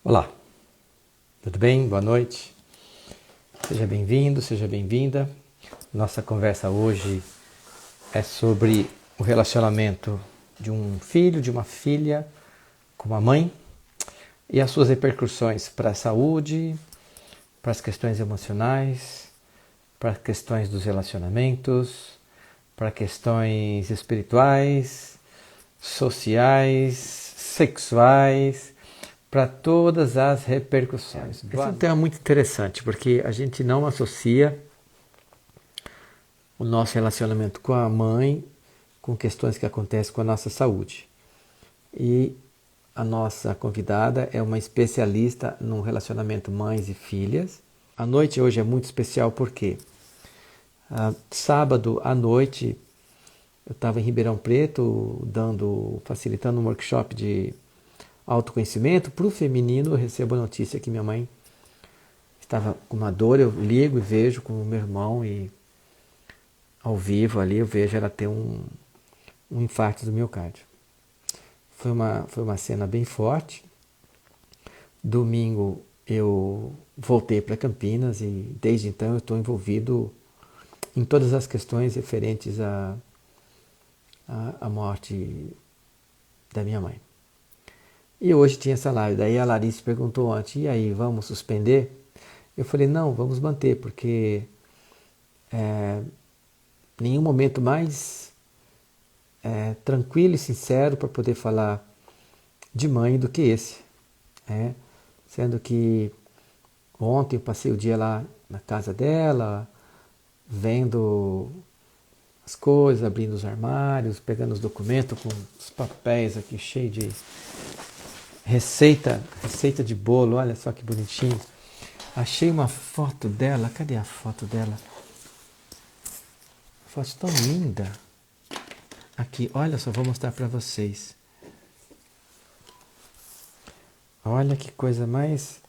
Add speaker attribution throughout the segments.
Speaker 1: Olá, tudo bem? Boa noite. Seja bem-vindo, seja bem-vinda. Nossa conversa hoje é sobre o relacionamento de um filho, de uma filha com uma mãe e as suas repercussões para a saúde, para as questões emocionais, para as questões dos relacionamentos, para questões espirituais, sociais, sexuais, para todas as repercussões. Esse é um tema muito interessante, porque a gente não associa o nosso relacionamento com a mãe com questões que acontecem com a nossa saúde. E a nossa convidada é uma especialista no relacionamento mães e filhas. A noite hoje é muito especial porque sábado à noite eu estava em Ribeirão Preto facilitando um workshop de autoconhecimento para o feminino. Eu recebo a notícia que minha mãe estava com uma dor. Eu ligo e vejo com o meu irmão e ao vivo ali eu vejo ela ter um infarto do miocárdio. Foi uma cena bem forte. Domingo eu voltei para Campinas e desde então eu estou envolvido em todas as questões referentes à morte da minha mãe. E hoje tinha essa live, daí a Larissa perguntou antes, e aí, vamos suspender? Eu falei, não, vamos manter, porque nenhum momento mais tranquilo e sincero para poder falar de mãe do que esse. Sendo que ontem eu passei o dia lá na casa dela, vendo as coisas, abrindo os armários, pegando os documentos com os papéis aqui cheios de receita de bolo. Olha só que bonitinho. Achei uma foto dela. Cadê a foto dela? Foto tão linda. Aqui, olha só, vou mostrar para vocês. Olha que coisa mais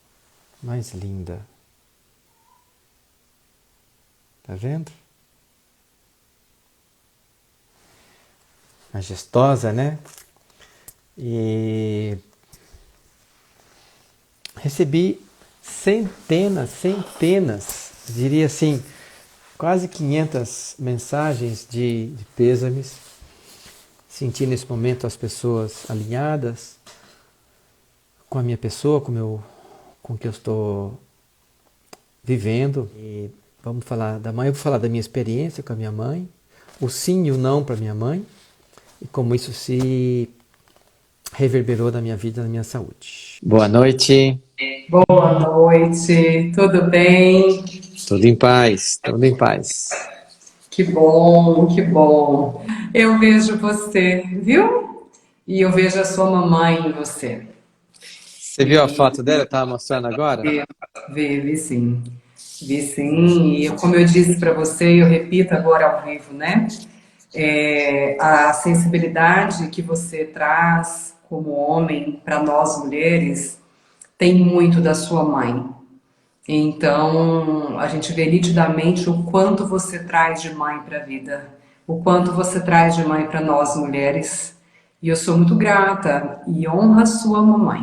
Speaker 1: linda. Tá vendo? Majestosa, né? E recebi centenas, diria assim, quase 500 mensagens de pêsames. Senti nesse momento as pessoas alinhadas com a minha pessoa, com o que eu estou vivendo. E vamos falar da mãe, eu vou falar da minha experiência com a minha mãe, o sim e o não para minha mãe, e como isso se reverberou na minha vida, na minha saúde. Boa noite.
Speaker 2: Boa noite, tudo bem?
Speaker 1: Tudo em paz, tudo em paz.
Speaker 2: Que bom, que bom. Eu vejo você, viu? E eu vejo a sua mamãe em você.
Speaker 1: Você viu a foto dela? Eu estava mostrando agora?
Speaker 2: Vi sim. Vi sim, e como eu disse para você, e eu repito agora ao vivo, né? A sensibilidade que você traz como homem para nós mulheres tem muito da sua mãe. Então, a gente vê nitidamente o quanto você traz de mãe para a vida, o quanto você traz de mãe para nós mulheres. E eu sou muito grata e honro a sua mamãe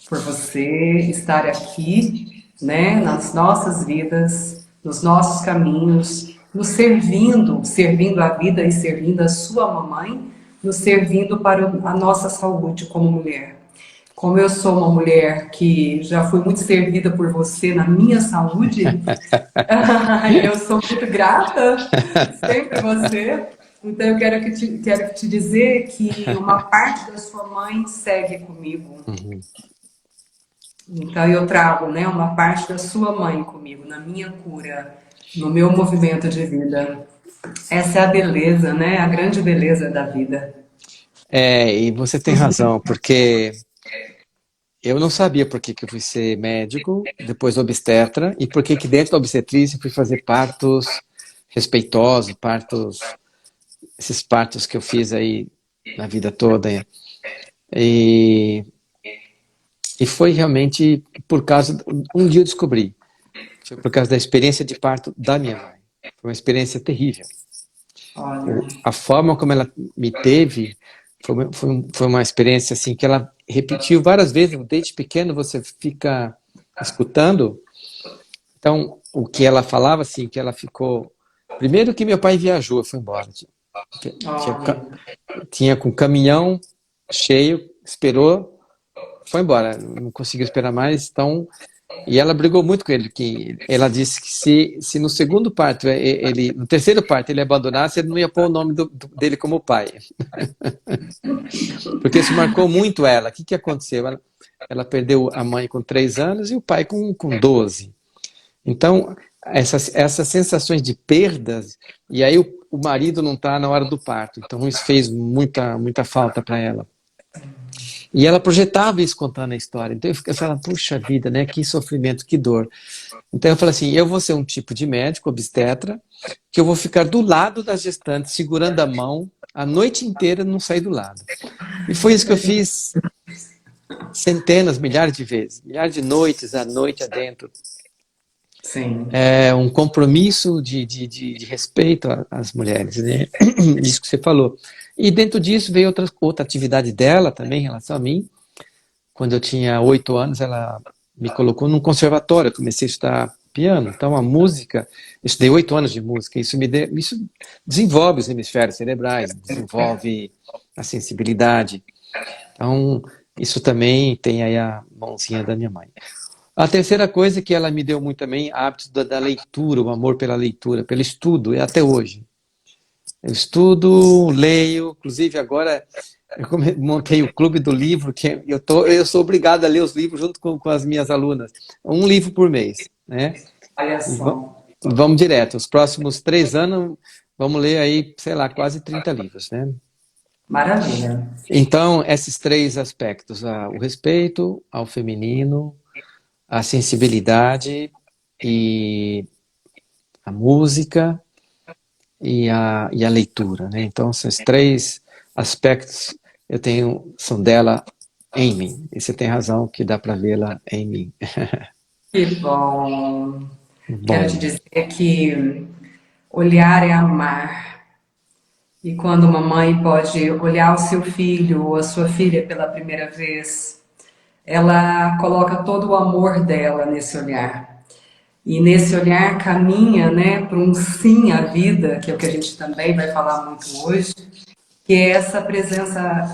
Speaker 2: por você estar aqui, né, nas nossas vidas, nos nossos caminhos, nos servindo a vida e servindo a sua mamãe, nos servindo para a nossa saúde como mulher. Como eu sou uma mulher que já fui muito servida por você na minha saúde, eu sou muito grata sempre a você. Então eu quero te dizer que uma parte da sua mãe segue comigo.
Speaker 1: Uhum.
Speaker 2: Então eu trago, né, uma parte da sua mãe comigo na minha cura, no meu movimento de vida. Essa é a beleza, né? A grande beleza da vida.
Speaker 1: E você tem razão, porque eu não sabia por que eu fui ser médico, depois obstetra, e por que dentro da obstetrícia eu fui fazer partos respeitosos, esses partos que eu fiz aí na vida toda. E, e foi realmente por causa, um dia eu descobri, foi por causa da experiência de parto da minha mãe. Foi uma experiência terrível.
Speaker 2: Olha,
Speaker 1: A forma como ela me teve foi uma experiência assim que ela repetiu várias vezes. Desde pequeno você fica escutando. Então, o que ela falava, assim, que ela ficou... Primeiro que meu pai viajou, foi embora. Tinha,
Speaker 2: Olha,
Speaker 1: tinha com o caminhão cheio, esperou, foi embora. Não conseguiu esperar mais, então... E ela brigou muito com ele, que ela disse que se no segundo parto, no terceiro parto ele abandonasse, ele não ia pôr o nome dele como pai. Porque isso marcou muito ela. O que aconteceu? Ela perdeu a mãe com 3 anos e o pai com 12. Então, essas sensações de perdas, e aí o marido não está na hora do parto, então isso fez muita falta para ela. E ela projetava isso contando a história. Então eu falava, puxa vida, né? Que sofrimento, que dor. Então eu falei assim, eu vou ser um tipo de médico, obstetra, que eu vou ficar do lado da gestante, segurando a mão, a noite inteira, não sair do lado. E foi isso que eu fiz centenas, milhares de vezes. Milhares de noites, à noite adentro.
Speaker 2: sim.
Speaker 1: É um compromisso de respeito às mulheres, né? Isso que você falou. E dentro disso veio outra atividade dela também em relação a mim. Quando eu tinha 8 anos, ela me colocou num conservatório, eu comecei a estudar piano. Então a música, eu estudei 8 anos de música, isso desenvolve os hemisférios cerebrais, desenvolve a sensibilidade. Então isso também tem aí a mãozinha da minha mãe. A terceira coisa que ela me deu muito também, hábitos da leitura, o amor pela leitura, pelo estudo, e até hoje. Eu estudo, leio, inclusive agora eu montei o clube do livro, que eu sou obrigado a ler os livros junto com as minhas alunas. Um livro por mês, né?
Speaker 2: Olha
Speaker 1: E
Speaker 2: só.
Speaker 1: vamos direto. Os próximos 3 anos, vamos ler aí, sei lá, quase 30 livros, né?
Speaker 2: Maravilha.
Speaker 1: Então, esses 3 aspectos, o respeito ao feminino, a sensibilidade e a música e a leitura, né? Então, esses 3 aspectos são dela em mim. E você tem razão que dá para vê-la em mim.
Speaker 2: Que bom. Quero te
Speaker 1: Bom,
Speaker 2: dizer que olhar é amar. E quando uma mãe pode olhar o seu filho ou a sua filha pela primeira vez, ela coloca todo o amor dela nesse olhar. E nesse olhar caminha, né, para um sim à vida, que é o que a gente também vai falar muito hoje, que é essa presença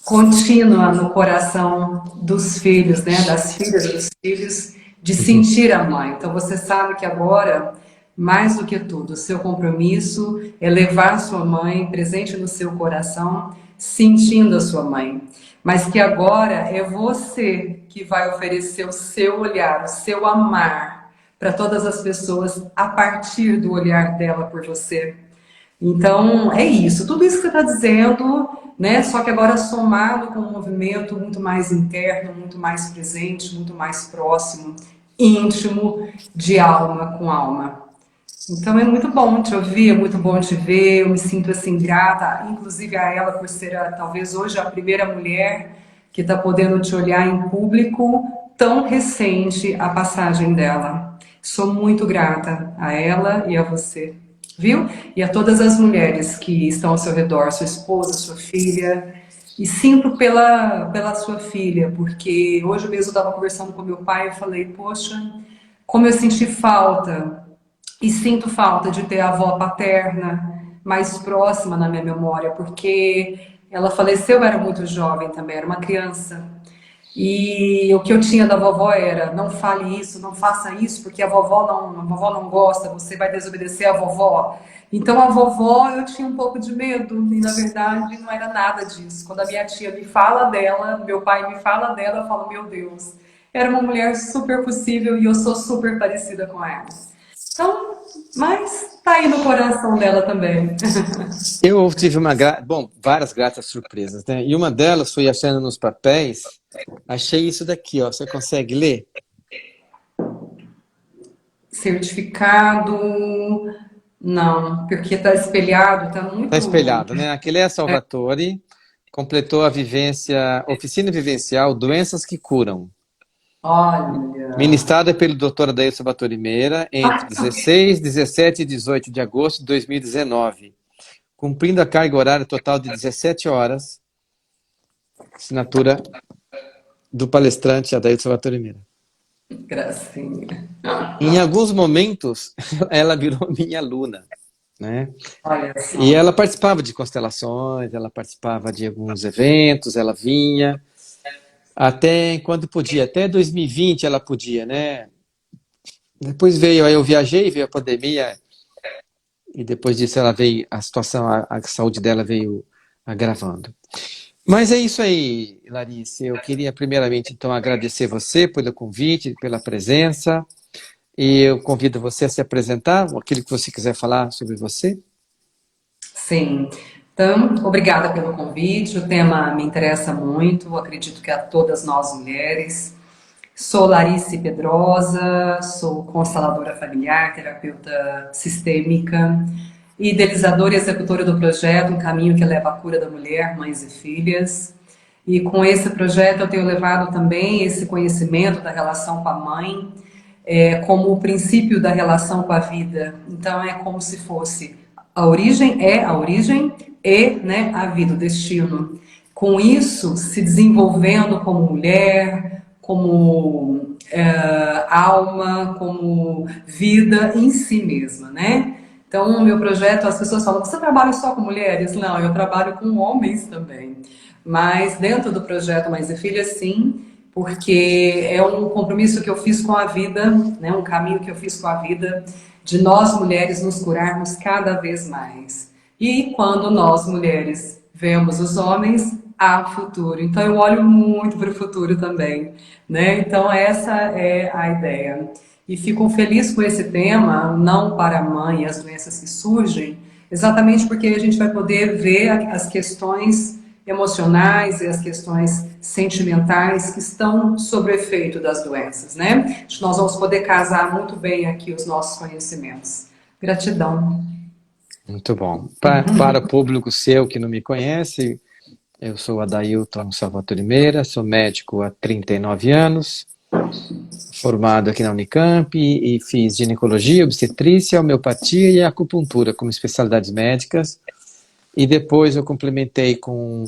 Speaker 2: contínua no coração dos filhos, né, das filhas dos filhos, de sentir a mãe. Então você sabe que agora, mais do que tudo, o seu compromisso é levar sua mãe presente no seu coração, sentindo a sua mãe. Mas que agora é você que vai oferecer o seu olhar, o seu amar para todas as pessoas a partir do olhar dela por você. Então, é isso. Tudo isso que você está dizendo, né? Só que agora somado com um movimento muito mais interno, muito mais presente, muito mais próximo, íntimo, de alma com alma. Então é muito bom te ouvir, é muito bom te ver. Eu me sinto assim grata, inclusive a ela por ser talvez hoje a primeira mulher que está podendo te olhar em público, tão recente a passagem dela. Sou muito grata a ela e a você, viu? E a todas as mulheres que estão ao seu redor, sua esposa, sua filha. E sinto pela sua filha, porque hoje mesmo eu estava conversando com meu pai e eu falei, poxa, como eu senti falta e sinto falta de ter a avó paterna mais próxima na minha memória, porque ela faleceu, eu era muito jovem também, era uma criança. E o que eu tinha da vovó era: não fale isso, não faça isso, porque a vovó não gosta, você vai desobedecer a vovó. Então a vovó eu tinha um pouco de medo, e na verdade não era nada disso. Quando a minha tia me fala dela, meu pai me fala dela, eu falo, meu Deus, era uma mulher super possível e eu sou super parecida com ela. Então, mas tá aí no coração dela também.
Speaker 1: eu tive várias gratas surpresas, né? E uma delas foi achando nos papéis, achei isso daqui, ó. Você consegue ler?
Speaker 2: Certificado, não, porque tá espelhado, tá
Speaker 1: Tá
Speaker 2: muito.
Speaker 1: espelhado, né? Aquele é Salvatore, completou a oficina vivencial Doenças que Curam,
Speaker 2: Olha,
Speaker 1: ministrada pelo Dr. Adair Salvatore Meira entre 16, 17 e 18 de agosto de 2019. cumprindo a carga horária total de 17 horas, assinatura do palestrante Adailton Salvatore Meira.
Speaker 2: Gracinha.
Speaker 1: Em alguns momentos, ela virou minha aluna, né?
Speaker 2: Olha só.
Speaker 1: E ela participava de constelações, ela participava de alguns eventos, ela vinha, até quando podia, até 2020 ela podia, né? Depois veio, aí eu viajei, veio a pandemia, e depois disso ela veio, a situação, a saúde dela veio agravando. Mas é isso aí, Larissa. Eu queria primeiramente então agradecer você pelo convite, pela presença, e eu convido você a se apresentar, aquilo que você quiser falar sobre você.
Speaker 2: Sim. Então, obrigada pelo convite. O tema me interessa muito, acredito que a todas nós mulheres. Sou Larice Pedrosa, sou consteladora familiar, terapeuta sistêmica, idealizadora e executora do projeto Um Caminho que Leva à Cura da Mulher, Mães e Filhas. E com esse projeto eu tenho levado também esse conhecimento da relação com a mãe, como o princípio da relação com a vida. Então é como se fosse a origem e, né, a vida, o destino. Com isso, se desenvolvendo como mulher, como alma, como vida em si mesma, né? Então, o meu projeto, as pessoas falam, você trabalha só com mulheres? Não, eu trabalho com homens também. Mas dentro do projeto Mães e Filhas, sim, porque é um compromisso que eu fiz com a vida, né? Um caminho que eu fiz com a vida, de nós mulheres nos curarmos cada vez mais. E quando nós mulheres vemos os homens, há futuro. Então eu olho muito para o futuro também, né? Então essa é a ideia. E fico feliz com esse tema, não para a mãe e as doenças que surgem, exatamente porque a gente vai poder ver as questões emocionais e as questões sentimentais que estão sob o efeito das doenças, né? Acho que nós vamos poder casar muito bem aqui os nossos conhecimentos. Gratidão.
Speaker 1: Muito bom. Para o público seu que não me conhece, eu sou Adailton Salvatore Meira, sou médico há 39 anos, formado aqui na Unicamp e fiz ginecologia, obstetrícia, homeopatia e acupuntura como especialidades médicas. E depois eu complementei com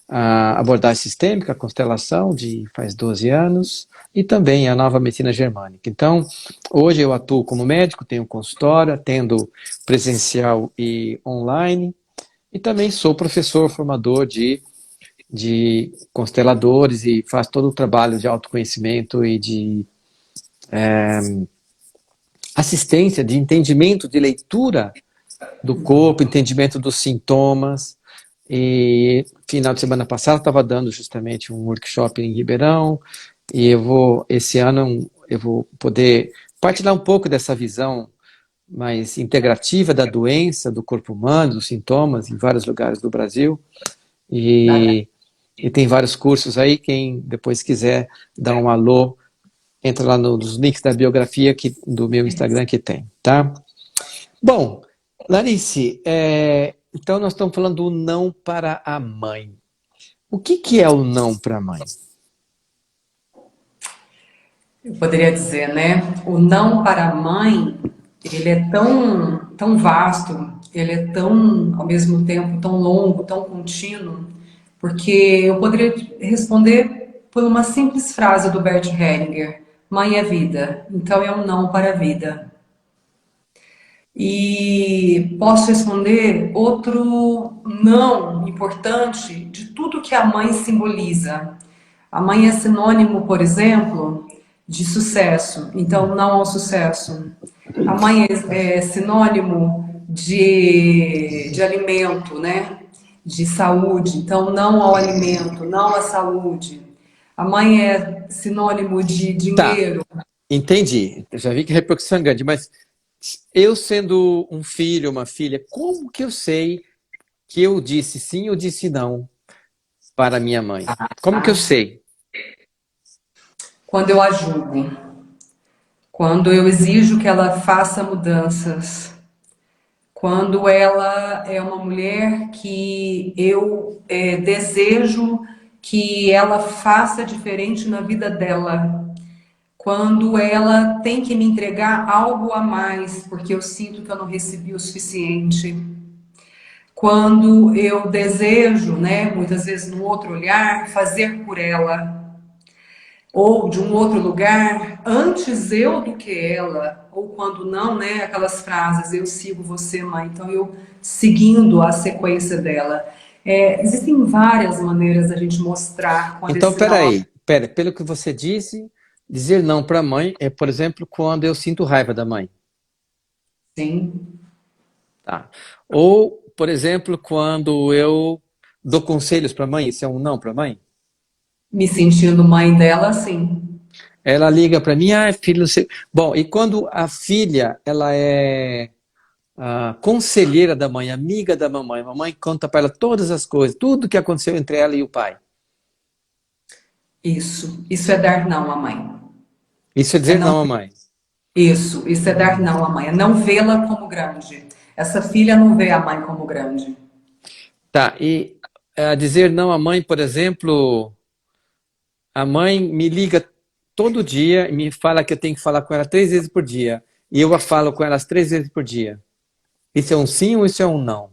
Speaker 1: a abordagem sistêmica, a constelação, de faz 12 anos, e também a nova medicina germânica. Então, hoje eu atuo como médico, tenho consultório, atendo presencial e online, e também sou professor, formador de consteladores e faço todo o trabalho de autoconhecimento e de assistência, de entendimento, de leitura do corpo, entendimento dos sintomas. E final de semana passado estava dando justamente um workshop em Ribeirão e esse ano eu vou poder partilhar um pouco dessa visão mais integrativa da doença, do corpo humano, dos sintomas em vários lugares do Brasil e tem vários cursos aí, quem depois quiser dar um alô, entra lá nos links da biografia do meu Instagram que tem, tá? Bom, Larice, então nós estamos falando do não para a mãe. O que é o não para a mãe?
Speaker 2: Eu poderia dizer, né? O não para a mãe, ele é tão vasto, ele é tão, ao mesmo tempo, tão longo, tão contínuo, porque eu poderia responder por uma simples frase do Bert Hellinger: mãe é vida, então é um não para a vida. E posso responder outro não importante de tudo que a mãe simboliza. A mãe é sinônimo, por exemplo, de sucesso, então não ao sucesso. A mãe é sinônimo de alimento, né? De saúde, então não ao alimento, não à saúde. A mãe é sinônimo de
Speaker 1: Tá,
Speaker 2: dinheiro.
Speaker 1: entendi. Eu já vi que a repercussão é grande, mas eu sendo um filho, uma filha, como que eu sei que eu disse sim ou disse não para minha mãe? Como que eu sei?
Speaker 2: Quando eu a julgo, quando eu exijo que ela faça mudanças, quando ela é uma mulher que eu desejo que ela faça diferente na vida dela, quando ela tem que me entregar algo a mais, porque eu sinto que eu não recebi o suficiente, quando eu desejo, né, muitas vezes num outro olhar, fazer por ela, ou de um outro lugar, antes eu do que ela, ou quando não, né, aquelas frases, eu sigo você, mãe, então eu seguindo a sequência dela. Existem várias maneiras da gente mostrar quando
Speaker 1: Então,
Speaker 2: esse não
Speaker 1: pelo que você disse, dizer não para a mãe é, por exemplo, quando eu sinto raiva da mãe.
Speaker 2: sim,
Speaker 1: Tá? Ou, por exemplo, quando eu dou conselhos para a mãe, isso é um não para a mãe?
Speaker 2: me sentindo mãe dela, sim.
Speaker 1: Ela liga para mim, ah, filho, não sei. Bom, e quando a filha, ela é a conselheira da mãe, amiga da mamãe, a mamãe conta para ela todas as coisas, tudo que aconteceu entre ela e o pai.
Speaker 2: Isso é dar não à mãe.
Speaker 1: Isso é
Speaker 2: É
Speaker 1: dizer
Speaker 2: não,
Speaker 1: não à mãe.
Speaker 2: isso é dar não à mãe, é não vê-la como grande. Essa filha não vê a mãe como grande.
Speaker 1: Tá, e dizer não à mãe, por exemplo, a mãe me liga todo dia e me fala que eu tenho que falar com ela 3 vezes por dia. E eu a falo com elas 3 vezes por dia. Isso é um sim ou isso é um não?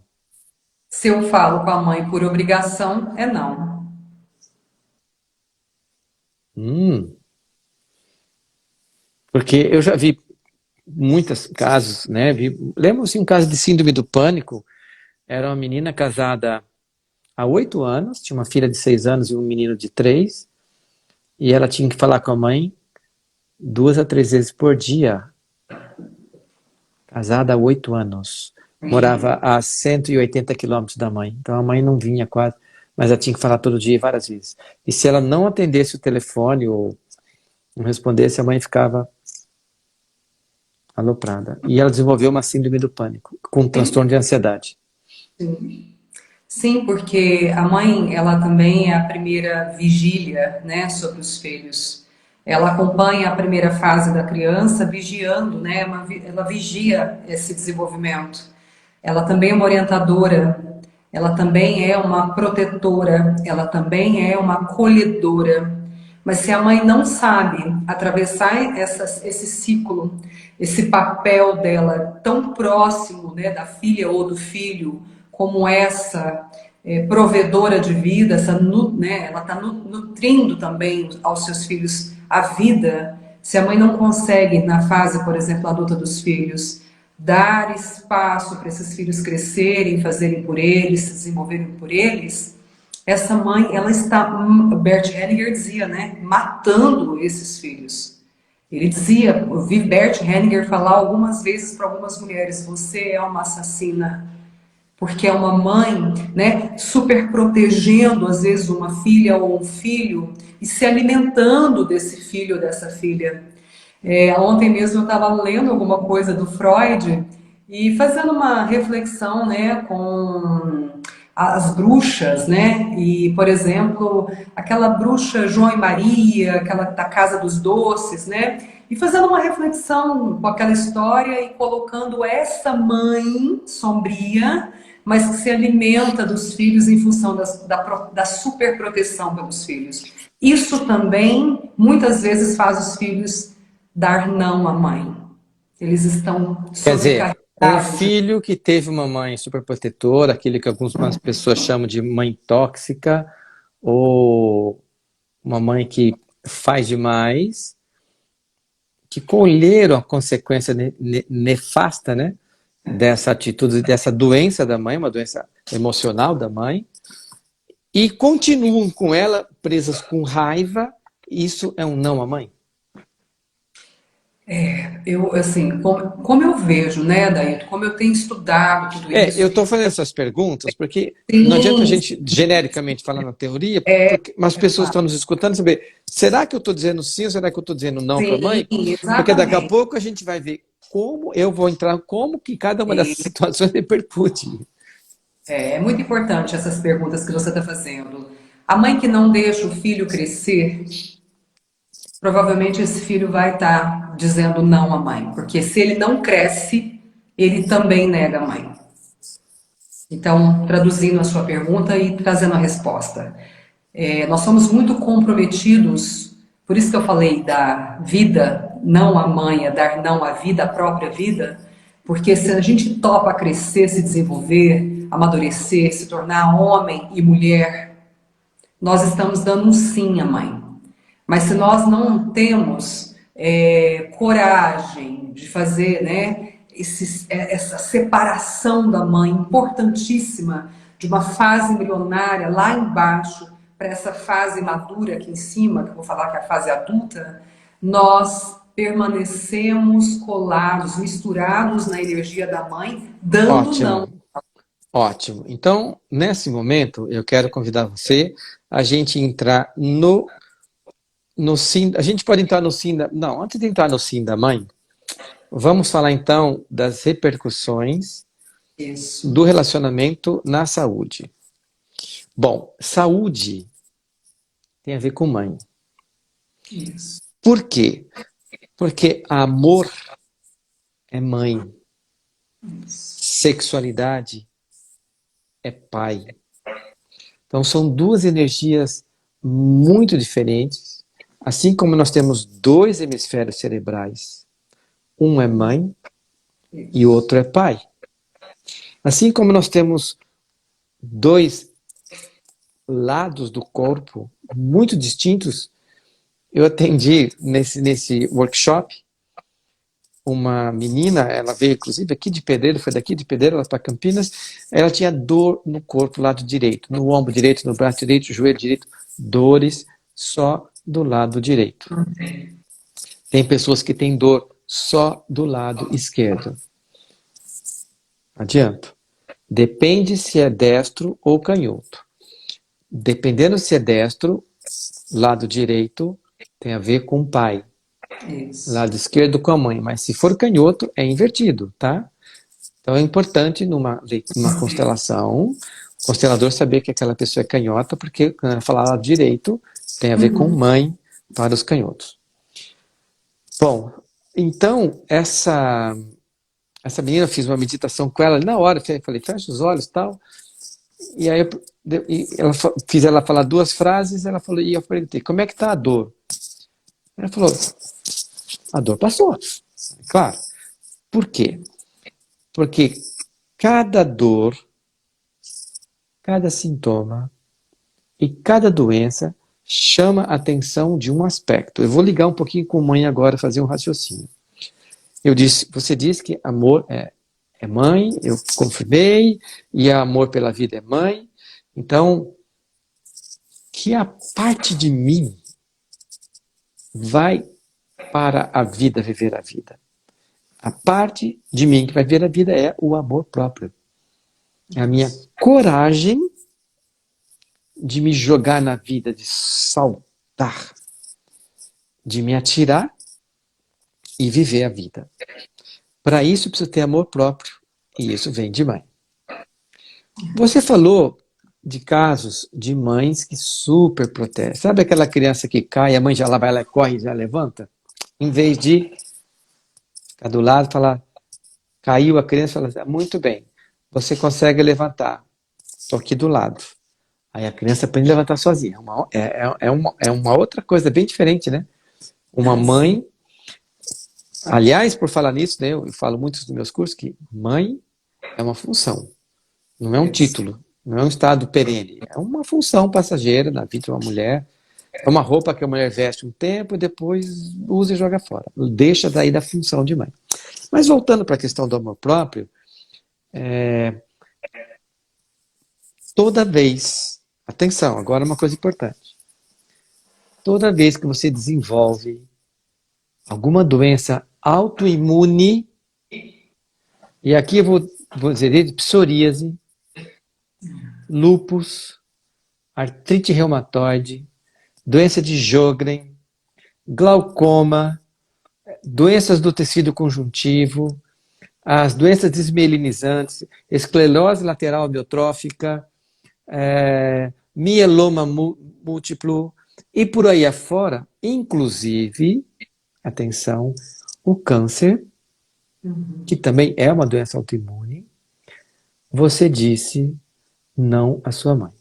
Speaker 2: Se eu falo com a mãe por obrigação, é não.
Speaker 1: Hum, porque eu já vi muitos casos, né? Lembro assim, um caso de síndrome do pânico. Era uma menina casada há 8 anos, tinha uma filha de 6 anos e um menino de 3, e ela tinha que falar com a mãe 2 a 3 vezes por dia. Casada há 8 anos. Morava a 180 quilômetros da mãe. Então a mãe não vinha quase, mas ela tinha que falar todo dia várias vezes. E se ela não atendesse o telefone ou não respondesse, a mãe ficava aloprada. E ela desenvolveu uma síndrome do pânico, com um
Speaker 2: Sim,
Speaker 1: transtorno de ansiedade.
Speaker 2: sim. Sim, porque a mãe, ela também é a primeira vigília, né, sobre os filhos. Ela acompanha a primeira fase da criança, vigiando, né, ela vigia esse desenvolvimento. Ela também é uma orientadora, ela também é uma protetora, ela também é uma acolhedora. Mas se a mãe não sabe atravessar esse ciclo, esse papel dela tão próximo, né, da filha ou do filho, como essa provedora de vida, né, ela está nutrindo também aos seus filhos a vida. Se a mãe não consegue, na fase, por exemplo, adulta dos filhos, dar espaço para esses filhos crescerem, fazerem por eles, se desenvolverem por eles, essa mãe, ela está, Bert Hellinger dizia, né, matando esses filhos. Ele dizia, eu vi Bert Hellinger falar algumas vezes para algumas mulheres, você é uma assassina, porque é uma mãe, né, super protegendo às vezes uma filha ou um filho e se alimentando desse filho ou dessa filha. Ontem mesmo eu estava lendo alguma coisa do Freud e fazendo uma reflexão, né, com as bruxas, né? E, por exemplo, aquela bruxa João e Maria, aquela da Casa dos Doces, né? E fazendo uma reflexão com aquela história e colocando essa mãe sombria, mas que se alimenta dos filhos em função da superproteção pelos filhos. Isso também, muitas vezes, faz os filhos dar não à mãe. Eles estão
Speaker 1: Quer dizer, um
Speaker 2: sobrecarregados de.
Speaker 1: filho que teve uma mãe superprotetora, aquele que algumas pessoas chamam de mãe tóxica, ou uma mãe que faz demais, que colheram a consequência nefasta, né, dessa atitude, dessa doença da mãe, uma doença emocional da mãe, e continuam com ela presas com raiva. Isso é um não à mãe?
Speaker 2: Eu, assim, como eu vejo, né, Daí, como eu tenho estudado tudo
Speaker 1: Eu
Speaker 2: isso.
Speaker 1: estou fazendo essas perguntas porque não adianta a
Speaker 2: Sim,
Speaker 1: gente genericamente falar na teoria,
Speaker 2: é,
Speaker 1: porque as pessoas
Speaker 2: claro.
Speaker 1: estão nos escutando saber, será que eu estou dizendo sim ou será que eu estou dizendo não para a
Speaker 2: Sim,
Speaker 1: mãe? Porque daqui a
Speaker 2: exatamente.
Speaker 1: pouco a gente vai ver como eu vou entrar, como que cada uma dessas situações repercute.
Speaker 2: É muito importante essas perguntas que você está fazendo. A mãe que não deixa o filho crescer, provavelmente esse filho vai estar dizendo não à mãe, porque se ele não cresce, ele também nega a mãe. Então, traduzindo a sua pergunta e trazendo a resposta. Nós somos muito comprometidos, por isso que eu falei da vida, não a mãe, é dar não à vida, à própria vida, porque se a gente topa crescer, se desenvolver, amadurecer, se tornar homem e mulher, nós estamos dando um sim à mãe. Mas se nós não temos coragem de fazer, né, essa separação da mãe importantíssima de uma fase embrionária lá embaixo para essa fase madura aqui em cima, que eu vou falar que é a fase adulta, nós permanecemos colados, misturados na energia da mãe, dando não.
Speaker 1: Ótimo, ótimo. Então, nesse momento, eu quero convidar você a gente entrar no sim. A gente pode entrar no sim da. Não, antes de entrar no sim da mãe, vamos falar então das repercussões
Speaker 2: Isso,
Speaker 1: do relacionamento na saúde. Bom, saúde tem a ver com mãe.
Speaker 2: isso,
Speaker 1: Por quê? Porque amor é mãe,
Speaker 2: isso.
Speaker 1: sexualidade é pai. Então são duas energias muito diferentes, assim como nós temos dois hemisférios cerebrais, um é mãe e o outro é pai. Assim como nós temos dois lados do corpo muito distintos, eu atendi nesse workshop uma menina, ela veio inclusive aqui de Pedreiro, foi daqui de Pedreiro, ela para Campinas, ela tinha dor no corpo, lado direito, no ombro direito, no braço direito, joelho direito, dores só do lado direito. Tem pessoas que têm dor só do lado esquerdo. Adianto. Depende se é destro ou canhoto. Dependendo se é destro, lado direito tem a ver com o pai.
Speaker 2: Isso.
Speaker 1: Lado esquerdo com a mãe. Mas se for canhoto, é invertido, tá? Então é importante numa constelação, o constelador saber que aquela pessoa é canhota, porque quando ela falar lado direito, tem a ver com mãe para os canhotos. Bom, então essa menina, eu fiz uma meditação com ela, na hora eu falei, fecha os olhos e tal, e aí fiz ela falar duas frases, ela falou, e eu perguntei, como é que tá a dor? Ela falou, a dor passou. Claro. Por quê? Porque cada dor, cada sintoma e cada doença chama a atenção de um aspecto. Eu vou ligar um pouquinho com mãe agora, fazer um raciocínio. Você disse que amor é mãe, eu confirmei, e amor pela vida é mãe. Então, que a parte de mim vai para a vida, viver a vida. A parte de mim que vai viver a vida é o amor próprio. É a minha coragem de me jogar na vida, de saltar, de me atirar e viver a vida. Para isso, eu preciso ter amor próprio. E isso vem de mãe. Você falou de casos de mães que super protegem. Sabe aquela criança que cai, a mãe já lá vai, ela corre e já levanta? Em vez de ficar do lado e falar, caiu a criança, fala assim, muito bem, você consegue levantar, estou aqui do lado. Aí a criança aprende a levantar sozinha. É uma outra coisa bem diferente, né? Uma mãe, aliás, por falar nisso, né, eu falo muito nos meus cursos que mãe é uma função, não é um título, não é um estado perene, é uma função passageira na vida de uma mulher. É uma roupa que a mulher veste um tempo e depois usa e joga fora. Deixa daí da função de mãe. Mas voltando para a questão do amor próprio, toda vez, atenção, agora uma coisa importante. Toda vez que você desenvolve alguma doença autoimune, e aqui eu vou dizer psoríase, lúpus, artrite reumatoide, doença de Sjögren, glaucoma, doenças do tecido conjuntivo, as doenças desmielinizantes, esclerose lateral amiotrófica, mieloma múltiplo e por aí afora, inclusive, atenção, o câncer, que também é uma doença autoimune, você disse não à sua mãe.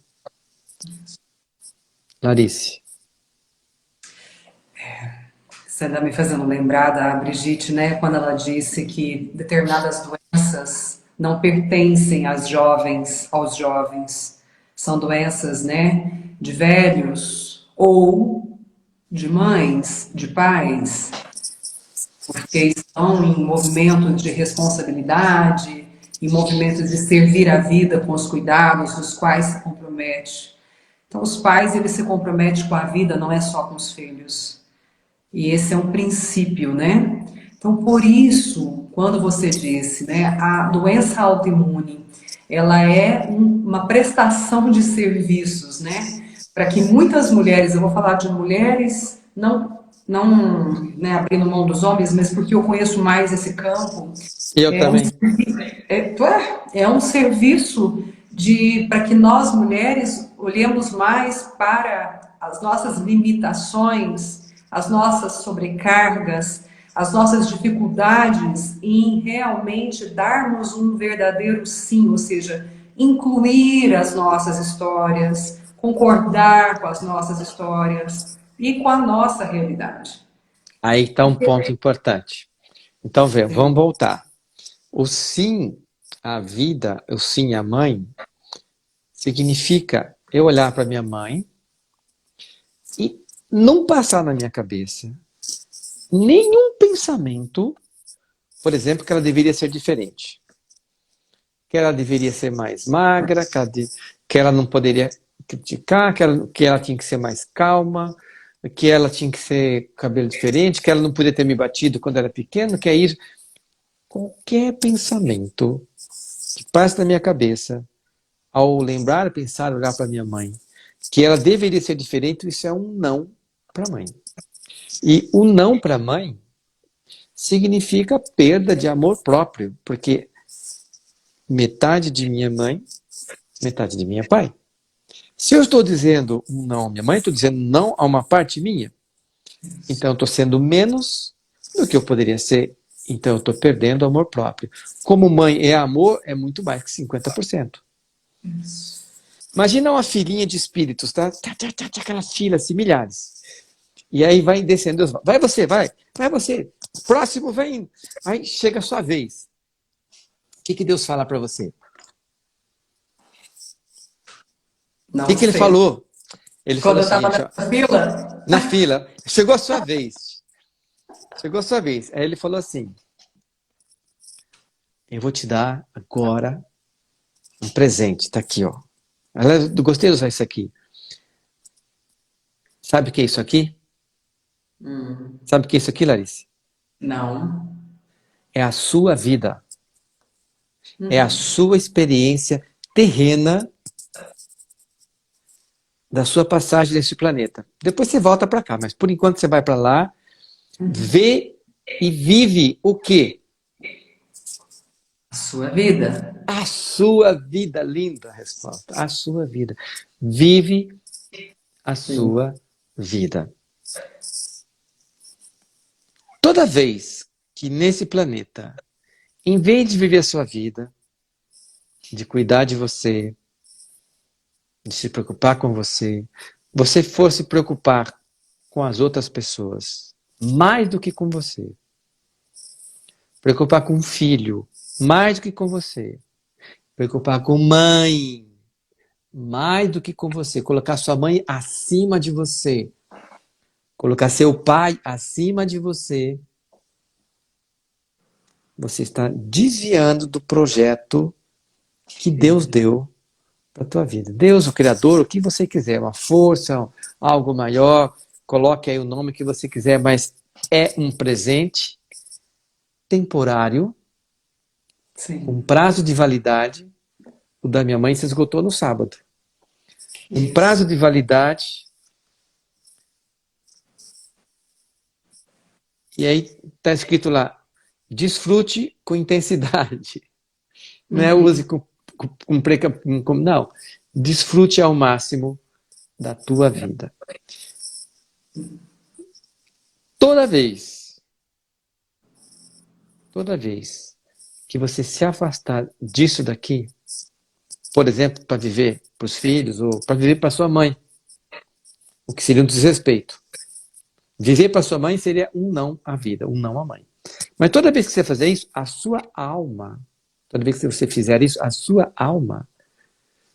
Speaker 1: Clarice.
Speaker 2: Você está me fazendo lembrar da Brigitte, né? Quando ela disse que determinadas doenças não pertencem às jovens, aos jovens. São doenças, né, de velhos ou de mães, de pais, porque estão em movimento de responsabilidade, em movimento de servir a vida com os cuidados dos quais se compromete. Então, os pais, eles se comprometem com a vida, não é só com os filhos. E esse é um princípio, né? Então, por isso, quando você disse, né, a doença autoimune, ela é uma prestação de serviços, né? Para que muitas mulheres, eu vou falar de mulheres, não, né, abrindo mão dos homens, mas porque eu conheço mais esse campo,
Speaker 1: Eu
Speaker 2: é um,
Speaker 1: também.
Speaker 2: é um serviço de para que nós mulheres olhemos mais para as nossas limitações, as nossas sobrecargas, as nossas dificuldades em realmente darmos um verdadeiro sim, ou seja, incluir as nossas histórias, concordar com as nossas histórias e com a nossa realidade.
Speaker 1: Aí está um ponto importante. Então, vamos voltar. O sim à vida, o sim à mãe, significa eu olhar para minha mãe e não passar na minha cabeça nenhum pensamento, por exemplo, que ela deveria ser diferente. Que ela deveria ser mais magra, que ela não poderia criticar, que ela tinha que ser mais calma, que ela tinha que ser cabelo diferente, que ela não podia ter me batido quando era pequeno, que é isso. Qualquer pensamento que passa na minha cabeça, ao lembrar, pensar, olhar para minha mãe, que ela deveria ser diferente, isso é um não para a mãe. E o não para a mãe significa perda de amor próprio, porque metade de minha mãe, metade de minha pai. Se eu estou dizendo um não à minha mãe, estou dizendo não a uma parte minha. Então eu estou sendo menos do que eu poderia ser. Então eu estou perdendo o amor próprio. Como mãe é amor, é muito mais que 50%. Imagina uma filinha de espíritos, tá? Aquelas filas assim, milhares. E aí vai descendo. Vai você, vai você. Próximo vem. Aí chega a sua vez. O que Deus fala para você? O
Speaker 2: Não
Speaker 1: que ele
Speaker 2: sei.
Speaker 1: falou? Ele
Speaker 2: Quando
Speaker 1: falou o
Speaker 2: eu estava
Speaker 1: seguinte, ó,
Speaker 2: nessa fila,
Speaker 1: na fila, chegou a sua vez. Chegou a sua vez. Aí ele falou assim: eu vou te dar agora um presente. Tá aqui, ó. Gostei de usar isso aqui. Sabe o que é isso aqui? Sabe o que é isso aqui, Larissa?
Speaker 2: não.
Speaker 1: É a sua vida. É a sua experiência terrena da sua passagem nesse planeta. Depois você volta para cá, mas por enquanto você vai para lá, vê e vive o quê?
Speaker 2: A sua vida.
Speaker 1: A sua vida. Linda resposta. A sua vida. Vive a
Speaker 2: Sim.
Speaker 1: sua vida. Toda vez que nesse planeta, em vez de viver a sua vida, de cuidar de você, de se preocupar com você, você for se preocupar com as outras pessoas, mais do que com você. Preocupar com o filho, mais do que com você. Preocupar com mãe, mais do que com você. Colocar sua mãe acima de você. Colocar seu pai acima de você. Você está desviando do projeto que Deus deu para a tua vida. Deus, o Criador, o que você quiser, uma força, algo maior, coloque aí o nome que você quiser, mas é um presente temporário, com
Speaker 2: Sim.
Speaker 1: prazo de validade. O da minha mãe se esgotou no sábado. Um prazo de validade. E aí está escrito lá, desfrute com intensidade. Não é use não. Desfrute ao máximo da tua vida. Toda vez que você se afastar disso daqui, por exemplo, para viver para os filhos ou para viver para sua mãe, o que seria um desrespeito. Viver para sua mãe seria um não à vida, um não à mãe. Mas toda vez que você fazer isso, a sua alma Toda vez que você fizer isso, a sua alma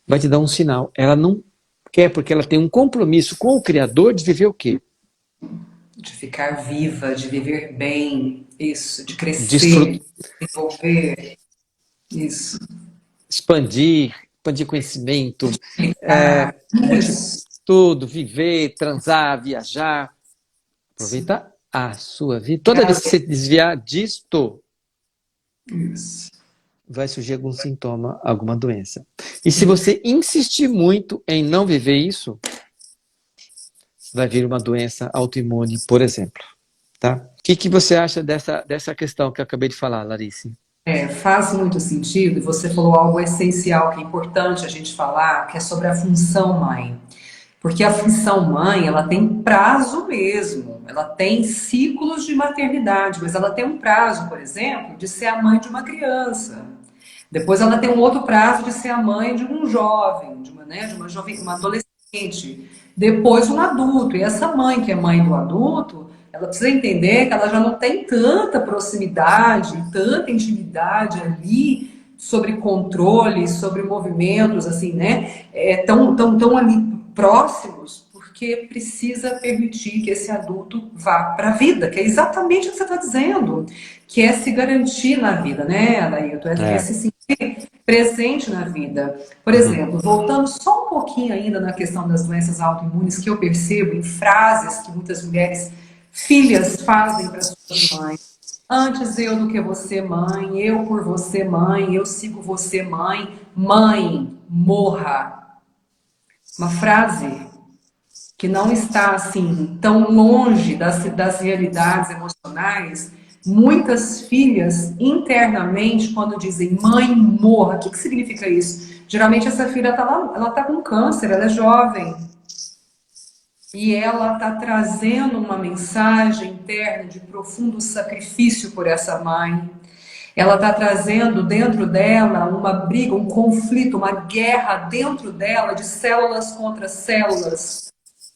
Speaker 1: vai te dar um sinal. Ela não quer, porque ela tem um compromisso com o Criador de viver o quê?
Speaker 2: De ficar viva, de viver bem, isso, de crescer,
Speaker 1: Desfrutar,
Speaker 2: de desenvolver, isso.
Speaker 1: expandir conhecimento,
Speaker 2: Ah,
Speaker 1: multiplicar
Speaker 2: isso,
Speaker 1: tudo, viver, transar, viajar. Aproveitar a sua vida. Toda vez que você desviar disto,
Speaker 2: isso.
Speaker 1: vai surgir algum sintoma, alguma doença. E se você insistir muito em não viver isso, vai vir uma doença autoimune, por exemplo. Tá? O que você acha dessa questão que eu acabei de falar, Larice?
Speaker 2: Faz muito sentido, e você falou algo essencial que é importante a gente falar, que é sobre a função mãe. Porque a função mãe, ela tem prazo mesmo, ela tem ciclos de maternidade, mas ela tem um prazo, por exemplo, de ser a mãe de uma criança. Depois ela tem um outro prazo de ser a mãe de um jovem, de uma jovem, uma adolescente. Depois um adulto. E essa mãe que é mãe do adulto, ela precisa entender que ela já não tem tanta proximidade, tanta intimidade ali sobre controle, sobre movimentos, assim, né? Tão ali próximos, porque precisa permitir que esse adulto vá para a vida, que é exatamente o que você está dizendo, que é se garantir na vida, né, Adailton? É
Speaker 1: É.
Speaker 2: se sentir presente na vida. Por
Speaker 1: Uhum.
Speaker 2: exemplo, voltando só um pouquinho ainda na questão das doenças autoimunes, que eu percebo em frases que muitas mulheres, filhas, fazem para suas mães. Antes eu do que você, mãe, eu por você, mãe, eu sigo você, mãe, mãe, morra. Uma frase que não está assim tão longe das realidades emocionais. Muitas filhas internamente, quando dizem mãe morra, o que significa isso? Geralmente essa filha está lá, ela está com câncer, ela é jovem e ela está trazendo uma mensagem interna de profundo sacrifício por essa mãe. Ela está trazendo dentro dela uma briga, um conflito, uma guerra dentro dela de células contra células.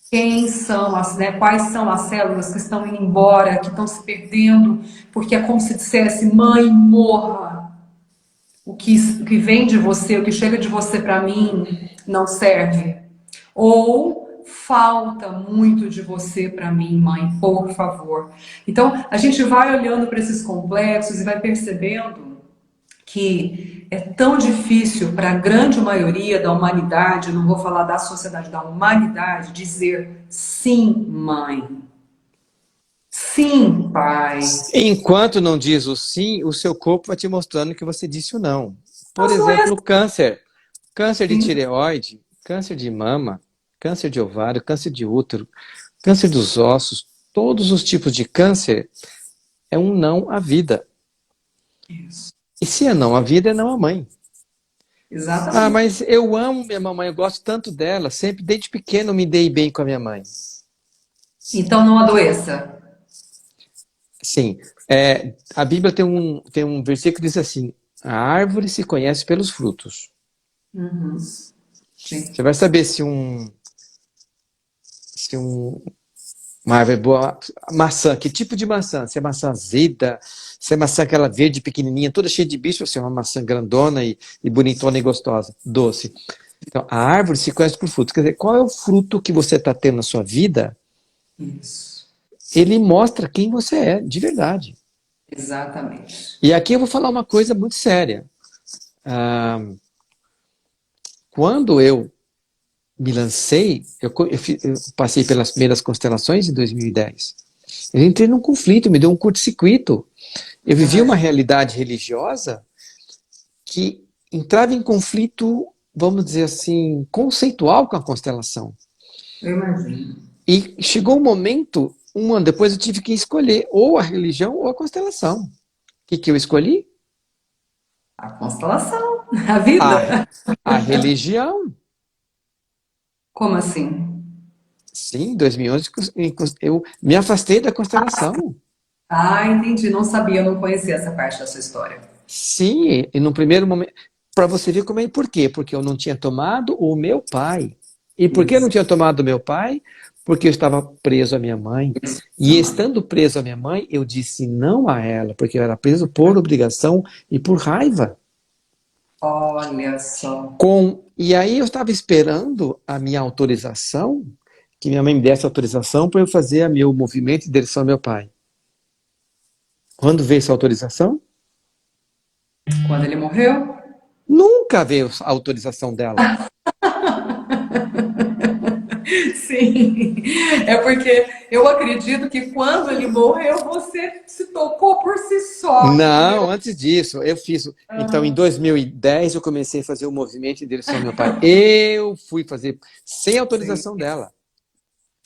Speaker 2: Quem são quais são as células que estão indo embora, que estão se perdendo, porque é como se dissesse, mãe, morra. O que vem de você, o que chega de você para mim, não serve. Ou falta muito de você para mim, mãe, por favor. Então, a gente vai olhando para esses complexos e vai percebendo que é tão difícil para a grande maioria da humanidade, não vou falar da sociedade, da humanidade, dizer sim, mãe. Sim, pai.
Speaker 1: Enquanto não diz o sim, o seu corpo vai te mostrando que você disse o não. Por
Speaker 2: Mas não é
Speaker 1: exemplo, câncer. Câncer de
Speaker 2: assim.
Speaker 1: tireoide, câncer de mama, câncer de ovário, câncer de útero, câncer dos ossos, todos os tipos de câncer é um não à vida.
Speaker 2: Isso.
Speaker 1: E se é não à vida, é não à mãe. Ah,
Speaker 2: Exatamente.
Speaker 1: mas eu amo minha mamãe, eu gosto tanto dela, sempre desde pequeno me dei bem com a minha mãe.
Speaker 2: Então não adoeça.
Speaker 1: Sim, a Bíblia tem um versículo que diz assim, a árvore se conhece pelos frutos.
Speaker 2: Uhum. Sim.
Speaker 1: Você vai saber se uma árvore boa, maçã, que tipo de maçã? Se é maçã azeda, se é maçã aquela verde pequenininha, toda cheia de bicho, ou se é uma maçã grandona e bonitona e gostosa, doce. Então, a árvore se conhece por frutos. Quer dizer, qual é o fruto que você está tendo na sua vida?
Speaker 2: Isso.
Speaker 1: Ele mostra quem você é, de verdade.
Speaker 2: Exatamente.
Speaker 1: E aqui eu vou falar uma coisa muito séria. Ah, quando eu me lancei, eu passei pelas primeiras constelações em 2010. Eu entrei num conflito, me deu um curto-circuito. Eu vivia uma realidade religiosa que entrava em conflito, vamos dizer assim, conceitual com a constelação.
Speaker 2: Eu imagino.
Speaker 1: E chegou um momento, um ano depois, eu tive que escolher ou a religião ou a constelação. O que eu escolhi?
Speaker 2: A constelação, a
Speaker 1: A,
Speaker 2: vida.
Speaker 1: a religião.
Speaker 2: Como assim?
Speaker 1: Sim, em 2011 eu me afastei da constelação.
Speaker 2: Ah, entendi. Não sabia, não conhecia essa parte da sua história.
Speaker 1: Sim, e no primeiro momento, para você ver como é, por quê? Porque eu não tinha tomado o meu pai. E por que eu não
Speaker 2: Isso.
Speaker 1: tinha tomado o meu pai? Porque eu estava preso à minha mãe. E estando preso à minha mãe, eu disse não a ela, porque eu era preso por obrigação e por raiva.
Speaker 2: Olha só.
Speaker 1: E aí eu estava esperando a minha autorização, que minha mãe me desse autorização para eu fazer o meu movimento em direção ao meu pai. Quando veio essa autorização?
Speaker 2: Quando ele morreu?
Speaker 1: Nunca veio a autorização dela.
Speaker 2: Sim. É porque eu acredito que quando ele morreu, você se tocou por si só. E eu.
Speaker 1: Não, antes disso, eu fiz. Então, em 2010, eu comecei a fazer o movimento em direção ao meu pai. Eu fui fazer sem
Speaker 2: Sim,
Speaker 1: autorização dela.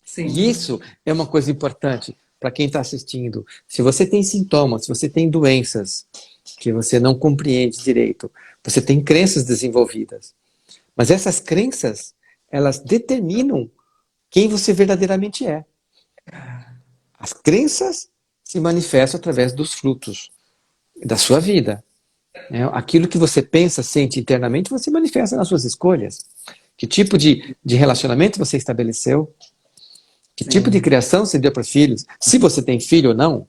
Speaker 1: E
Speaker 2: sim,
Speaker 1: isso é uma coisa importante para quem está assistindo. Se você tem sintomas, se você tem doenças que você não compreende direito, você tem crenças desenvolvidas. Mas essas crenças, elas determinam quem você verdadeiramente é. As crenças se manifestam através dos frutos da sua vida. Né? Aquilo que você pensa, sente internamente, você manifesta nas suas escolhas. Que tipo de relacionamento você estabeleceu? Que tipo de
Speaker 2: sim.
Speaker 1: criação você deu para os filhos? Se você tem filho ou não?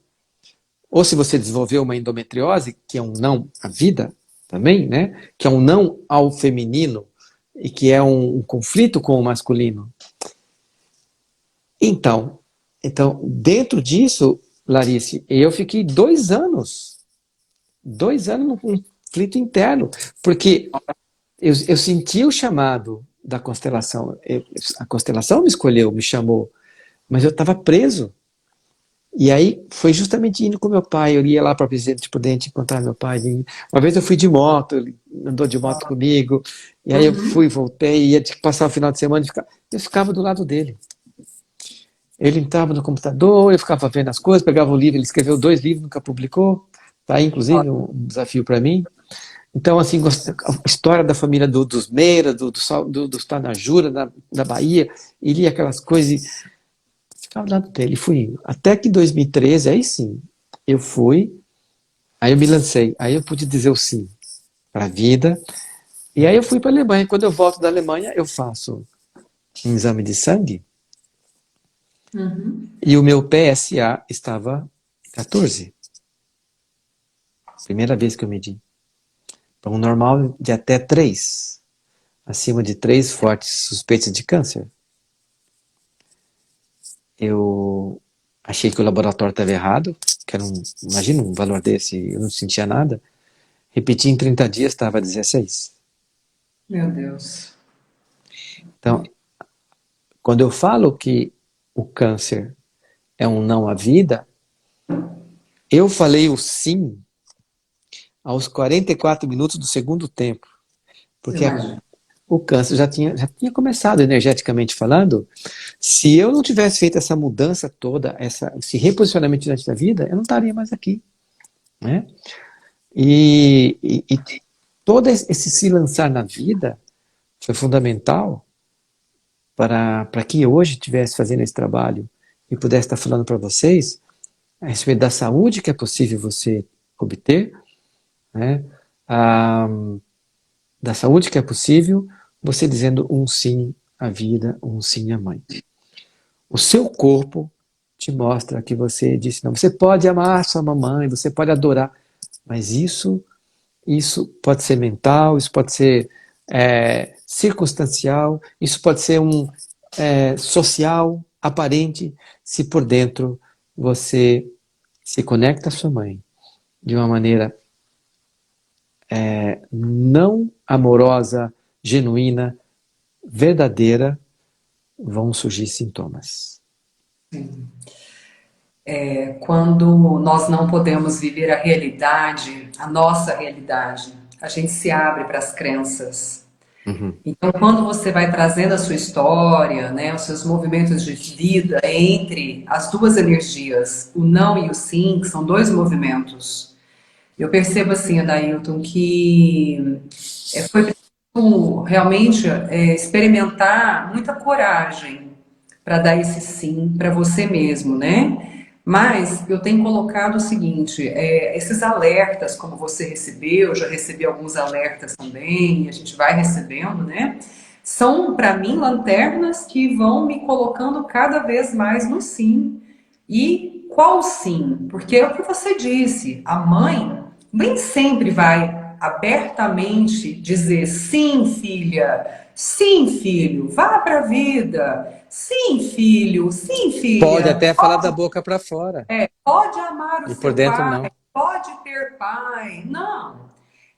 Speaker 1: Ou se você desenvolveu uma endometriose, que é um não à vida também, né? Que é um não ao feminino e que é um conflito com o masculino. Então, então, dentro disso, Clarice, eu fiquei 2 anos num conflito interno, porque eu senti o chamado da constelação. A constelação me escolheu, me chamou, mas eu estava preso. E aí foi justamente indo com meu pai. Eu ia lá para Presidente Prudente encontrar meu pai. Uma vez eu fui de moto, ele andou de moto comigo. E aí eu
Speaker 2: Uhum.
Speaker 1: fui, voltei, ia passar o final de semana. Eu ficava do lado dele. Ele entrava no computador, eu ficava vendo as coisas, pegava o livro, ele escreveu 2 livros, nunca publicou. Tá aí, inclusive, um desafio para mim. Então, assim, a história da família dos Meira, dos Tanajura, da Bahia, e lia aquelas coisas e ficava do lado dele. Fui indo. Até que em 2013, aí sim, eu fui, aí eu me lancei, aí eu pude dizer o sim para a vida. E aí eu fui para a Alemanha. Quando eu volto da Alemanha, eu faço um exame de sangue
Speaker 2: Uhum.
Speaker 1: e o meu PSA estava 14. Primeira vez que eu medi. Para um normal de até 3. Acima de 3 fortes suspeitas de câncer. Eu achei que o laboratório estava errado, que era imagina um valor desse, eu não sentia nada. Repeti em 30 dias, estava 16.
Speaker 2: Meu Deus.
Speaker 1: Então, quando eu falo que o câncer é um não à vida, eu falei o sim aos 44 minutos do segundo tempo, porque
Speaker 2: Imagina.
Speaker 1: o câncer já tinha começado energeticamente falando. Se eu não tivesse feito essa mudança toda, esse reposicionamento diante da vida, eu não estaria mais aqui. Né? E todo esse se lançar na vida foi fundamental para que hoje estivesse fazendo esse trabalho e pudesse estar falando para vocês a respeito da saúde que é possível você obter, né? Ah, da saúde que é possível você dizendo um sim à vida, um sim à mãe. O seu corpo te mostra que você disse não. Você pode amar sua mamãe, você pode adorar, mas isso pode ser mental, isso pode ser circunstancial, isso pode ser social, aparente, se por dentro você se conecta à sua mãe de uma maneira não amorosa, genuína, verdadeira, vão surgir sintomas.
Speaker 2: Quando nós não podemos viver a realidade, a nossa realidade, a gente se abre para as crenças.
Speaker 1: Uhum.
Speaker 2: Então, quando você vai trazendo a sua história, né, os seus movimentos de vida entre as duas energias, o não e o sim, que são dois movimentos, eu percebo assim, Adailton, que foi preciso realmente experimentar muita coragem para dar esse sim para você mesmo, né? Mas eu tenho colocado o seguinte: esses alertas, como você recebeu, eu já recebi alguns alertas também, e a gente vai recebendo, né? São, para mim, lanternas que vão me colocando cada vez mais no sim. E qual sim? Porque é o que você disse, a mãe nem sempre vai abertamente dizer sim, filha, sim, filho, vá para a vida, sim,
Speaker 1: Pode
Speaker 2: filha,
Speaker 1: até falar da boca para fora.
Speaker 2: pode amar o
Speaker 1: E por
Speaker 2: seu
Speaker 1: dentro
Speaker 2: pai,
Speaker 1: não.
Speaker 2: pode ter pai. Não.